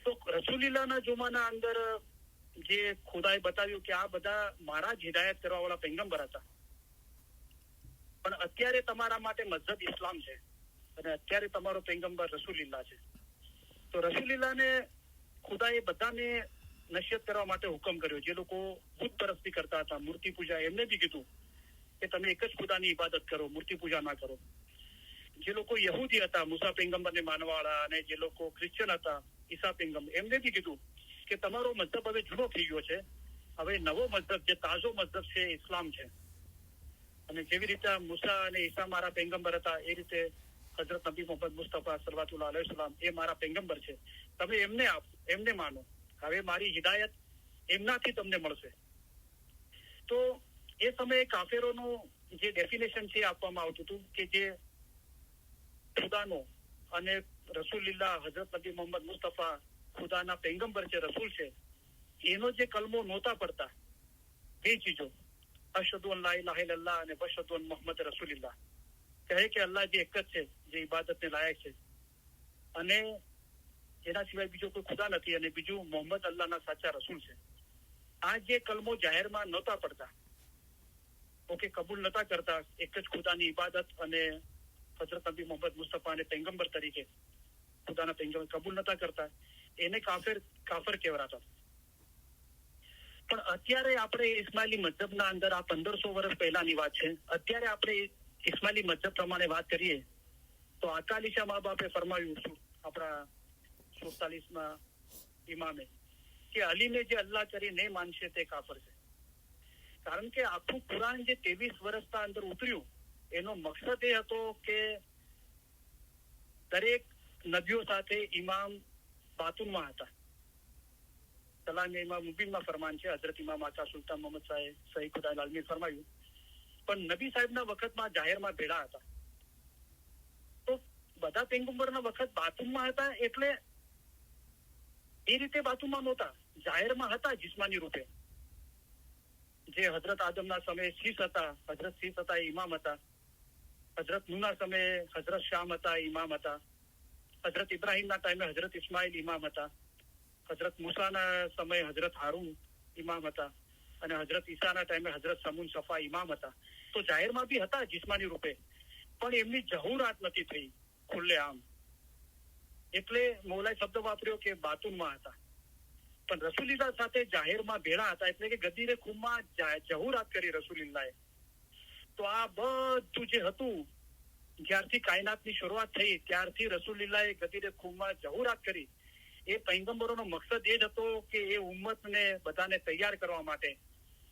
તો રસૂલિલ્લાહના જમાના અંદર જે ખુદાએ બતાવ્યું કે આ બધા મારા જ હિદાયત કરવા વાળા પૈગંબર હતા, પણ અત્યારે તમારા માટે મઝહબ ઇસ્લામ છે અને અત્યારે તમારો પૈગંબર રસૂલિલ્લાહ છે. તો રસૂલિલ્લાહને ખુદાએ બધાને નસીહત કરવા માટે હુકમ કર્યો. જે લોકો બુત પરસ્તી કરતા હતા, મૂર્તિ પૂજા, એમને બી કીધું કે તમે એક જ ખુદાની ઇબાદત કરો, મૂર્તિ પૂજા ના કરો. જે લોકો યહૂદી હતા, મૂસા પૈગંબરને માનવાવાળા, અને જે લોકો ક્રિશ્ચિયન હતા, ઈસા પૈગંબર, એમને બી કીધું કે તમારો મઝહબ હવે જૂનો થઈ ગયો છે, હવે નવો મઝહબ, જે તાજો મઝહબ છે, ઇસ્લામ છે. અને જેવી રીતે મૂસા અને ઈસા મારા પૈગંબર હતા, એ રીતે હજરત નબી મોહમ્મદ મુસ્તફા સલ્લલ્લાહુ અલૈહિ વસલ્લમ એ મારા પૈગંબર છે. તમે એમને માનો. હવે મારી હિદાયત એમનાથી તમને મળશે. તો એ સમયે કાફેરોનું જે ડેફિનેશન છે આપવામાં આવતું હતું કે જે ખુદાનો અને રસૂલિલ્લાહ હજરત નબી મોહમ્મદ મુસ્તફા ખુદાના પૈગંબર છે, રસૂલ છે, એનો જે કલમો નહોતા પડતા, બે ચીજો, અશહદુ અન લા ઇલાહા ઇલ્લલ્લાહ અને વશહદુ અન મુહમ્મદ રસૂલિલ્લાહ, કહે કે અલ્લાહ જે એક જ છે, જે ઇબાદતને લાયક છે, અને એના સિવાય બીજો કોઈ ખુદા નથી, અને બીજું મોહમ્મદ અલ્લાહના સાચા રસૂલ છે. આ જે કલમો જાહેરમાં નહોતા પડતા, ઓકે, કબૂલ નતા કરતા એક જ ખુદાની ઇબાદત અને હજરત નબી મોહમ્મદ મુસ્તફાને પૈગંબર તરીકે ખુદાના પૈગંબર કબૂલ નતા કરતા, એને કાફર કહેવાતા. પણ અત્યારે આપણે ઇસ્માઇલી મઝહબના અંદર, આ 1500 વર્ષ પહેલાની વાત છે, અત્યારે આપણે ઇસ્માઇલી મઝહબ પ્રમાણે વાત કરીએ તો અકાલી શાહ મા બાપે ફરમાવ્યું આપણા 47માં ઇમામે કે અલીને જે અલ્લાહ કરી નહીં માનશે તે કાફર છે. કારણ કે આખું કુરાન જે 23 વર્ષના અંદર ઉતર્યું, એનો મકસદ એ હતો કે દરેક નબીઓ સાથે ઇમામ બાતુનમાં હતા. સલામે ઇમામ મુબીનમાં ફરમાન છે, હજરત ઇમામ આકા સુલતાન મોહમ્મદ સાહેબ સહી ખુદા આલમી ફરમાયું, પણ નબી સાહેબના વખતમાં જાહેરમાં ભેળા હતા. તો બધા પૈગંબરના વખત બાતુમાં હતા, એટલે એ રીતે બાતુમાં નહોતા, જાહેરમાં હતા જિસ્માની રૂપે. જે હજરત આદમના સમયે શીશ હતા, હજરત શીશ હતા, એ ઇમામ હતા. હજરત નૂહના સમયે હજરત શામ હતા, ઇમામ હતા. હજરત ઇબ્રાહીમના ટાઈમે હજરત ઇસ્માઇલ ઇમામ હતા. હજરત મૂસાના સમયે હજરત હારૂન ઇમામ હતા, અને હજરત ઈસાના ટાઈમે હજરત સમૂન સફા ઇમામ હતા. તો જાહેરમાં બી હતા જિસ્માની રૂપે, પણ એમની જહુરાત નથી થઈ, ખુલ્લે આમ. એટલે મૌલાએ શબ્દ વાપર્યો કે બાતુનમાં હતા, પણ રસૂલિલ્લાહ સાથે જાહેરમાં ભેળા હતા, એટલે કે ગદીરે ખુમમાં જહુરાત કરી રસૂલિલ્લાહે. તો આ બધું જે હતું, જ્યારથી કાયનાતની શરૂઆત થઈ ત્યારથી રસૂલિલ્લાહે ગદીરે ખુમમાં જહુરાત કરી. એ પૈગંબરોનો મકસદ એ જ હતો કે એ ઉમ્મતને બધાને તૈયાર કરવા માટે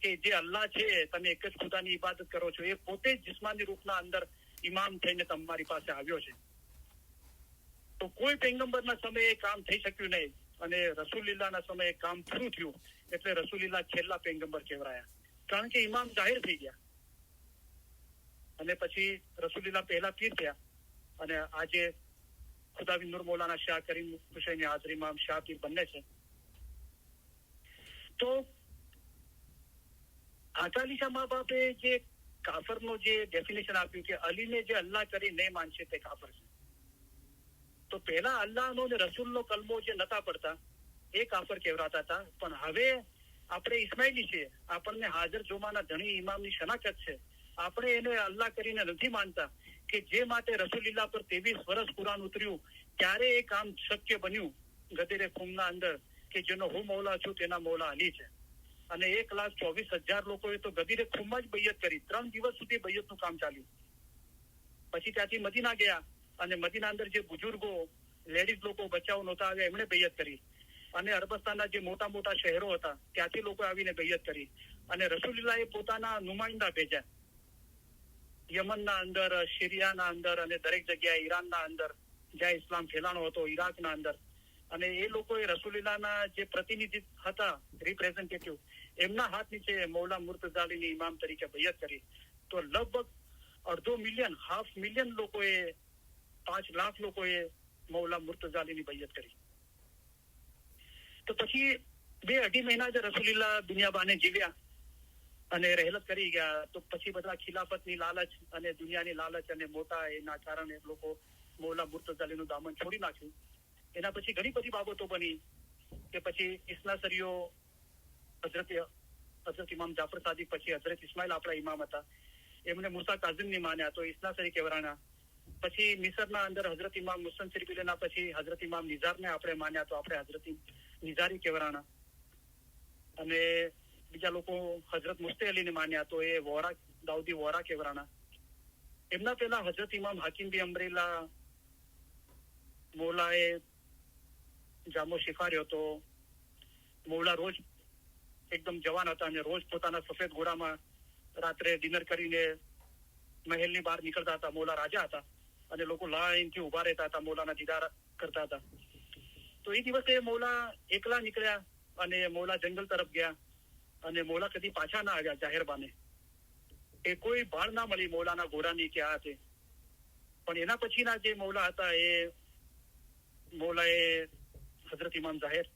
કે જે અલ્લાહ છે, તમે એક જ ખુદાની ઇબાદત કરો છો, એ પોતે જ જિસ્માની રૂપના અંદર ઇમામ થઈને તમારી પાસે આવ્યો છે. તો કોઈ પૈગંબરના સમયે કામ થઈ શક્યું નહીં, અને રસૂલિલ્લાહના સમયે કામ પૂરું થયું, એટલે રસૂલિલ્લાહ છેલ્લા પૈગંબર કહેવાયા, કારણ કે ઇમામ જાહેર થઈ ગયા. અને પછી રસૂલિલ્લાહ પહેલા પીર થયા, અને આજે ખુદાવી નૂર મૌલાના શાહ કરીમ હુસૈની હાજરીમાં શાહ પીર બને છે. તો અકાલી શાહ મા બાપે જે કાફરનો જે ડેફિનેશન આપ્યું કે અલીને જે અલ્લાહ કરી નહીં માનશે તે કાફર છે. તો પહેલા અલ્લાહનો ને રસૂલનો કલમો જે નતા પડતા એ કાફર કહેવાતા હતા, પણ હવે આપણે ઇસ્માઇલી છે, આપણને હાજર જોમાના ધણી ઇમામની શનાખત છે, આપણે એને અલ્લાહ કરીને નથી માનતા કે જે માટે રસૂલિલ્લાહ પર 23 વર્ષ કુરાન ઉતર્યું ત્યારે એ કામ શક્ય બન્યું ગદીરે ખુમના અંદર, કે જેનો હું મૌલા છું તેના મૌલા અલી છે. અને 1,24,000 લોકોએ તો ગદીરે ખુમમાં જ બૈયત કરી. 3 દિવસ સુધી બૈયતનું કામ ચાલ્યું. પછી ત્યાંથી મદીના ગયા, અને મદીના અંદર જે બુજુર્ગો, લેડીઝ લોકો, બચ્ચાઓ નહોતા આવ્યા, એમણે બૈયત કરી. અને અરબસ્તાનના જે મોટા મોટા શહેરો હતા ત્યાંથી લોકો આવીને બૈયત કરી. અને રસૂલિલ્લાહે પોતાના નુમાઇંદા ભેજ્યા યમનના અંદર, સિરિયાના અંદર, અને દરેક જગ્યાએ ઈરાનના અંદર જ્યાં ઇસ્લામ ફેલાણો હતો, ઈરાકના અંદર. અને એ લોકોએ રસૂલિલ્લાહના જે પ્રતિનિધિ હતા, રિપ્રેઝેન્ટેટિવ, એમના હાથ નીચે મૌલા મુર્તઝા અલીની ઇમામ તરીકે બૈયત કરી. તો લગભગ 2.5 મિલિયન, 500,000 મિલિયન લોકોએ, 5 લાખ લોકોએ મૌલા મુર્તઝા અલીની બૈયત કરી. તો પછી 2-2.5 મહિના જ રસૂલિલ્લાહ દુનિયાબાને જીવ્યા અને રહેલત કરી ગયા. તો પછી બધા ખિલાફતની લાલચ અને દુનિયાની લાલચ અને મોટા એના કારણે લોકો મૌલા મુર્તઝા અલીનું દામન છોડી નાખ્યું. એના પછી ઘણી બધી બાબતો બની કે પછી ઇસ્નાસરીઓ, હઝરત ઇમામ જાફર સાદિક, પછી હઝરત ઇસ્માઇલ આપણા ઇમામ હતા, એમને મુસા કાઝિમની માન્યા તો ઇસ્નાસરી કહેવાના. પછી મિસરના અંદર હઝરત ઇમામ મુસન સિરબિલના પછી હઝરત ઇમામ નિઝારને આપણે માન્યા તો આપણે હઝરત નિઝારી કહેવાના. અને બીજા લોકો હઝરત મુસ્તે અલીને માન્યા તો એ વોરા, દાઉદી વોરા કહેવાના. એમના પહેલા હઝરત ઇમામ હાકિમ બી અમરીલા મૌલાએ જામો શિફાર્યો તો મૌલા રોજ એકદમ જવાન હતા અને રોજ પોતાના સફેદ ઘોડામાં રાત્રે ડિનર કરીને મહેલની બહાર નીકળતા હતા. મૌલા રાજા હતા અને લોકો લાઈનથી ઉભા રહેતા હતા, મૌલાના દીદાર કરતા હતા. તો એ દિવસે મૌલા એકલા નીકળ્યા અને મૌલા જંગલ તરફ ગયા, અને મૌલા કદી પાછા ના આવ્યા જાહેરબાને. એ કોઈ ભાળ ના મળી મૌલાના ઘોડાની કે આ છે. પણ એના પછીના જે મૌલા હતા એ મૌલાએ હઝરત ઇમામ જાહેર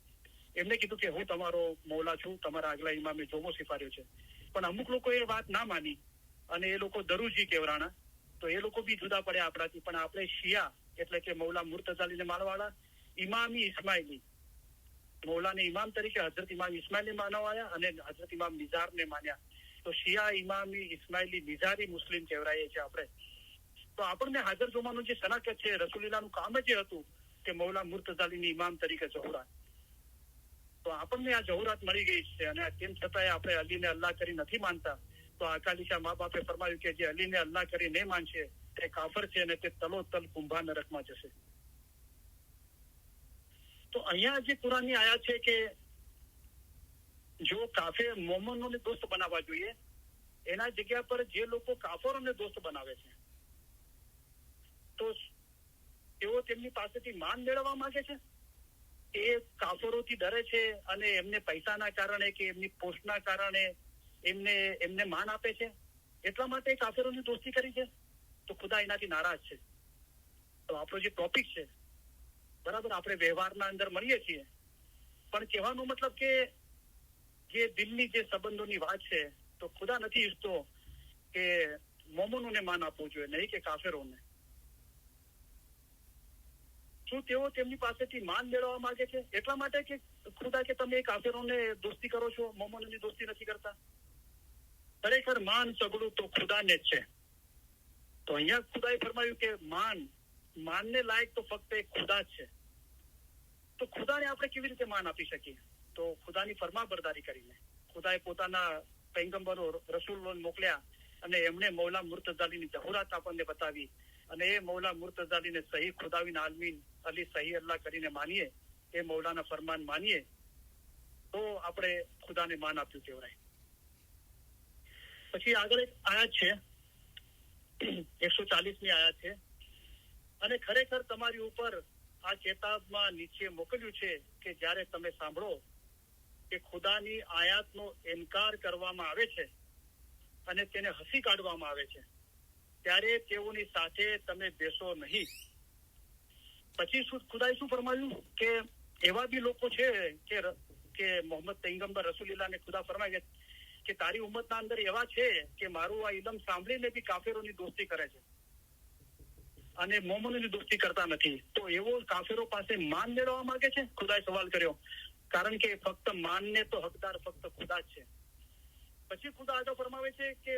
એમને કીધું કે હું તમારો મૌલા છું, તમારા આગલા ઇમામે જોમો સિફાર્યો છે. પણ અમુક લોકો એ વાત ના માની અને એ લોકો દરુજી કહેવાના. તો એ લોકો બી જુદા પડ્યા આપણાથી. પણ આપણે શિયા એટલે કે મૌલા મુર્તઝા અલીને માનવાળા, ઇમામી ઇસ્માઇલી, મૌલાને ઇમામ તરીકે હઝરત ઇમામ ઇસ્માઇલને માનવાયા અને હઝરત ઇમામ નિઝારને માન્યા. તો શિયા, ઇમામી, ઇસ્માઇલી, નિઝારી મુસ્લિમ કહેવાય છે આપણે. તો આપણને હાજર જોવાનું જે શનાખત છે, રસૂલિલ્લાહનું કામ જ એ હતું કે મૌલા મુર્તઝા અલીની ઇમામ તરીકે જહુરાત. તો આપણને આ જહુરાત મળી ગઈ છે, અને તેમ છતાંય આપણે અલીને અલ્લાહ કરી નથી માનતા. તો અકાલી શાહ મા બાપે ફરમાવ્યું કે જે અલીને અલ્લાહ કરી નહીં માનશે તે કાફર છે અને તે તલોતલ કુંભા નરકમાં જશે. તો અહીંયા જે કુરાનની આયાત છે કે જો કાફિર મોમનોને દોસ્ત બનાવવા જોઈએ, એના જગ્યા પર જે લોકો કાફરોને દોસ્ત બનાવે છે તો તેઓ તેમની પાસેથી માન મેળવવા માંગે છે. એ કાફરોથી ડરે છે અને એમને પૈસાના કારણે કે એમની પોસ્ટના કારણે એમને માન આપે છે, એટલા માટે કાફરોની દોસ્તી કરી છે. તો ખુદા એનાથી નારાજ છે. તો આપણો જે ટોપિક છે, બરાબર, આપણે વ્યવહારના અંદર મળીએ છીએ, પણ કહેવાનો મતલબ કે જે દિલની જે સંબંધોની વાત છે, તો ખુદા નથી ઈચ્છતો કે મોમનોને માન આપવું જોઈએ, નહીં કે કાફેરોને. શું તેઓ તેમની પાસેથી માન મેળવવા માંગે છે એટલા માટે કે ખુદા કે તમે કાફેરોને દોસ્તી કરો છો, મોમનોની દોસ્તી નથી કરતા? ખરેખર માન સગડું તો ખુદાને જ છે. તો અહીંયા ખુદાએ ફરમાયું કે માન માનને લાયક તો ફક્ત એક ખુદા જ છે. તો ખુદાને આપણે કેવી રીતે માન આપી શકીએ? તો ખુદાની ફરમાબરદારી કરીને ખુદાએ પોતાના પૈગંબરો રસૂલો મોકલ્યા અને એમણે મૌલા મુર્તઝાલીની જહુરાત આપણને બતાવી અને એ મૌલા મુર્તઝાલીને સહી ખુદાવીન આલમીન અલી સહી અલ્લાહ કરીને માનીએ, એ મૌલાના ફરમાન માનીએ, તો આપણે ખુદાને માન આપ્યું કહેવાય. પછી આગળ એક આયાત છે, 140મી આયાત છે, અને ખરેખર તમારી ઉપર આ કિતાબમાં નીચે મોકલ્યું છે કે જ્યારે તમે સાંભળો કે ખુદાની આયાતનો ઇનકાર કરવામાં આવે છે અને તેને હસી કાઢવામાં આવે છે, ત્યારે તેઓની સાથે તમે બેસો નહીં. પછી ખુદાએ શું ફરમાયું કે એવા બી લોકો છે કે મોહમ્મદ પૈગંબર રસૂલુલ્લાહને ખુદા ફરમાય કે તારી ઉમ્મતના અંદર એવા છે કે મારું આ ઇલમ સાંભળીને બી કાફેરોની દોસ્તી કરે છે અને મોમનોની દોસ્તી કરતા નથી. તો એવો કાફેરો પાસે માન મેળવવા માંગે છે? ખુદાએ સવાલ કર્યો, કારણ કે ફક્ત માનને તો હકદાર ફક્ત ખુદા જ છે. પછી ખુદા આગળ ફરમાવે છે કે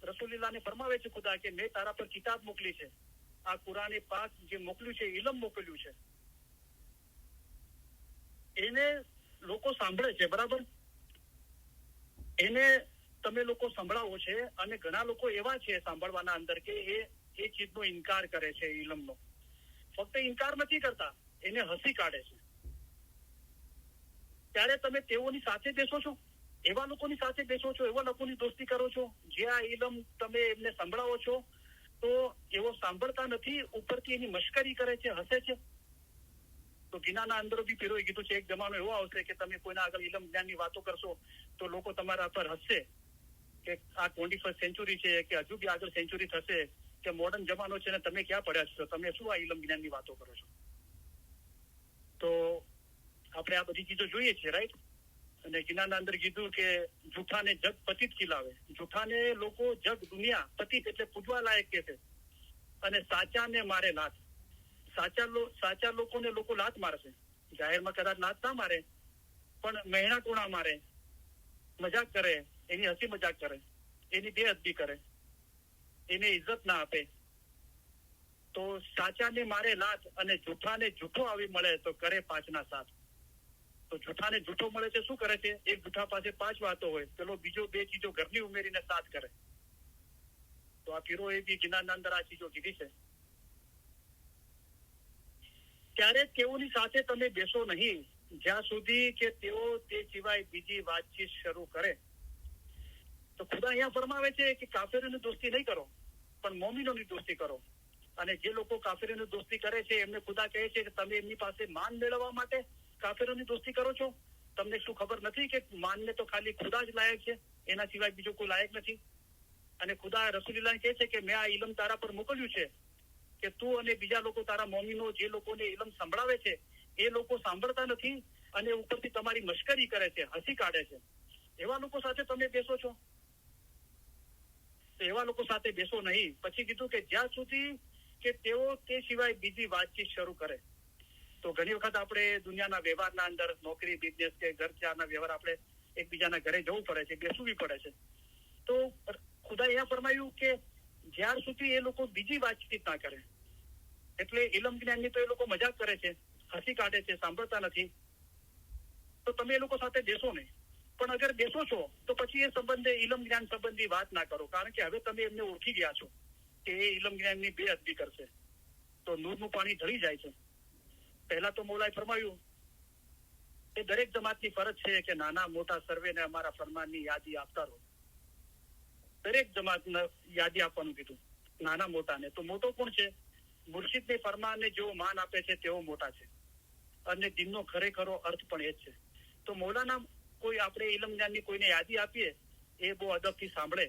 રસૂલુલ્લાહને ફરમાવે છે ખુદા કે મેં તારા પર કિતાબ મોકલી છે, આ કુરાને પાક જે મોકલ્યું છે, ઇલમ મોકલ્યું છે, એને લોકો સાંભળે છે, બરાબર? એને તમે લોકો સંભળાવો છે અને ઘણા લોકો એવા છે સાંભળવાના અંદર કે એ ચીજનો ઇનકાર કરે છે. ઇલમનો ફક્ત ઇનકાર નથી કરતા, એને હસી કાઢે છે. ત્યારે તમે તેઓની સાથે બેસો છો, એવા લોકોની સાથે બેસો છો, એવા લોકોની દોસ્તી કરો છો જે આ ઇલમ તમે એમને સંભળાવો છો તો એવો સાંભળતા નથી, ઉપરથી એની મશ્કરી કરે છે, હસે છે. તો ગિનાના અંદર બી પીરોએ કીધું છે એક જમાનો એવો આવશે કે તમે કોઈના આગળ ઇલમ જ્ઞાનની વાતો કરશો તો લોકો તમારા પર હસશે કે આ 21st સેન્ચુરી છે કે હજુ બી આગળ સેન્ચુરી થશે કે મોડર્ન જમાનો છે ને તમે ક્યાં પડ્યા છો, તમે શું આ ઇલમ જ્ઞાનની વાતો કરો છો? તો આપણે આ બધી ચીજો જોઈએ છીએ, રાઈટ? અને ગિનાના અંદર કીધું કે જૂઠાને જગ પતિત ખીલાવે, જૂઠાને લોકો જગ દુનિયા પતિત એટલે પૂજવા લાયક કે છે, અને સાચાને મારે લાત. સાચા લોકોને લોકો લાત મારશે, જાહેરમાં કદાચ લાત ના મારે પણ મહેણા ટોણા મારે, મજાક કરે, એની હસી મજાક કરે, એની બેઅદબી કરે, એને ઇજ્જત ના આપે. તો સાચાને મારે લાત અને જૂઠાને જૂઠો આવી મળે તો કરે પાંચના સાત. તો જૂઠાને જૂઠો મળે છે, શું કરે છે? એક જૂઠા પાસે 5 વાતો હોય, પેલો બીજો 2 ચીજો ઘરની ઉમેરીને 7 કરે. તો આ પીરો એ બી ગિનારના અંદર આ ચીજો કીધી છે. ત્યારે તેઓની સાથે તમે બેસો નહીં જ્યાં સુધી કે તેઓ તે સિવાય બીજી વાતચીત શરૂ કરે. તો ખુદા અહીંયા ફરમાવે છે કે કાફેરોની દોસ્તી નહીં કરો, પણ મોમિનોની દોસ્તી કરો. અને જે લોકો કાફેરોની દોસ્તી કરે છે એમને ખુદા કહે છે કે તમે એમની પાસે માન મેળવવા માટે કાફેરોની દોસ્તી કરો છો? તમને શું ખબર નથી કે માનને તો ખાલી ખુદા જ લાયક છે, એના સિવાય બીજો કોઈ લાયક નથી? અને ખુદા રસૂલુલ્લાહને કહે છે કે મેં આ ઇલમ તારા પર મોકલ્યું છે કે તું અને બીજા લોકો તારા મોમીનો જે લોકોને ઇલમ સંભળાવે છે એ લોકો સાંભળતા નથી અને ઉપરથી તમારી મશ્કરી કરે છે, હસી કાઢે છે. એવા લોકો સાથે તમે બેસો છો? તો એવા લોકો સાથે બેસો નહીં. પછી કીધું કે જ્યાં સુધી કે તેઓ તે સિવાય બીજી વાતચીત શરૂ કરે. તો ઘણી વખત આપણે દુનિયાના વ્યવહારના અંદર નોકરી, બિઝનેસ કે ઘર ચારના વ્યવહાર આપણે એકબીજાના ઘરે જવું પડે છે, બેસવું પડે છે. તો ખુદા અહીંયા ફરમાયું કે જ્યાર સુધી એ લોકો બીજી વાતચીત ના કરે, એટલે ઇલમ જ્ઞાનની તો એ લોકો મજાક કરે છે, હસી કાઢે છે, સાંભળતા નથી, તો તમે એ લોકો સાથે બેસો નહીં. પણ અગર બેસો છો તો પછી એ સંબંધે ઇલમ જ્ઞાન સંબંધી વાત ના કરો, કારણ કે હવે તમે એમને ઓળખી ગયા છો કે એ ઇલમ જ્ઞાનની બેઅદબી કરશે, તો નૂરનું પાણી ઢળી જાય છે. પહેલા તો મૌલાએ ફરમાયું એ દરેક જમાતની ફરજ છે કે નાના મોટા સર્વેને અમારા ફરમાનની યાદી આપતા રહો. દરેક જમાતને યાદી આપવાનું કીધું, નાના મોટાને. તો મોટો કોણ છે? મુર્શિદને ફરમાનને જેવો માન આપે છે તેવો મોટા છે, અને દિનનો ખરેખરો અર્થ પણ એ જ છે. તો મૌલાના કોઈ આપણે ઇલમ જ્ઞાનની કોઈને યાદી આપીએ, એ બહુ અદબથી સાંભળે,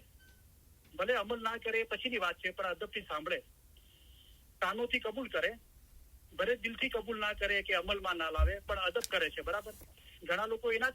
ભલે અમલ ના કરે એ પછીની વાત છે, પણ અદબથી સાંભળે, કાનોથી કબૂલ કરે, ભલે દિલથી કબૂલ ના કરે કે અમલમાં ના લાવે, પણ અદબ કરે છે, બરાબર? ઘણા લોકો એના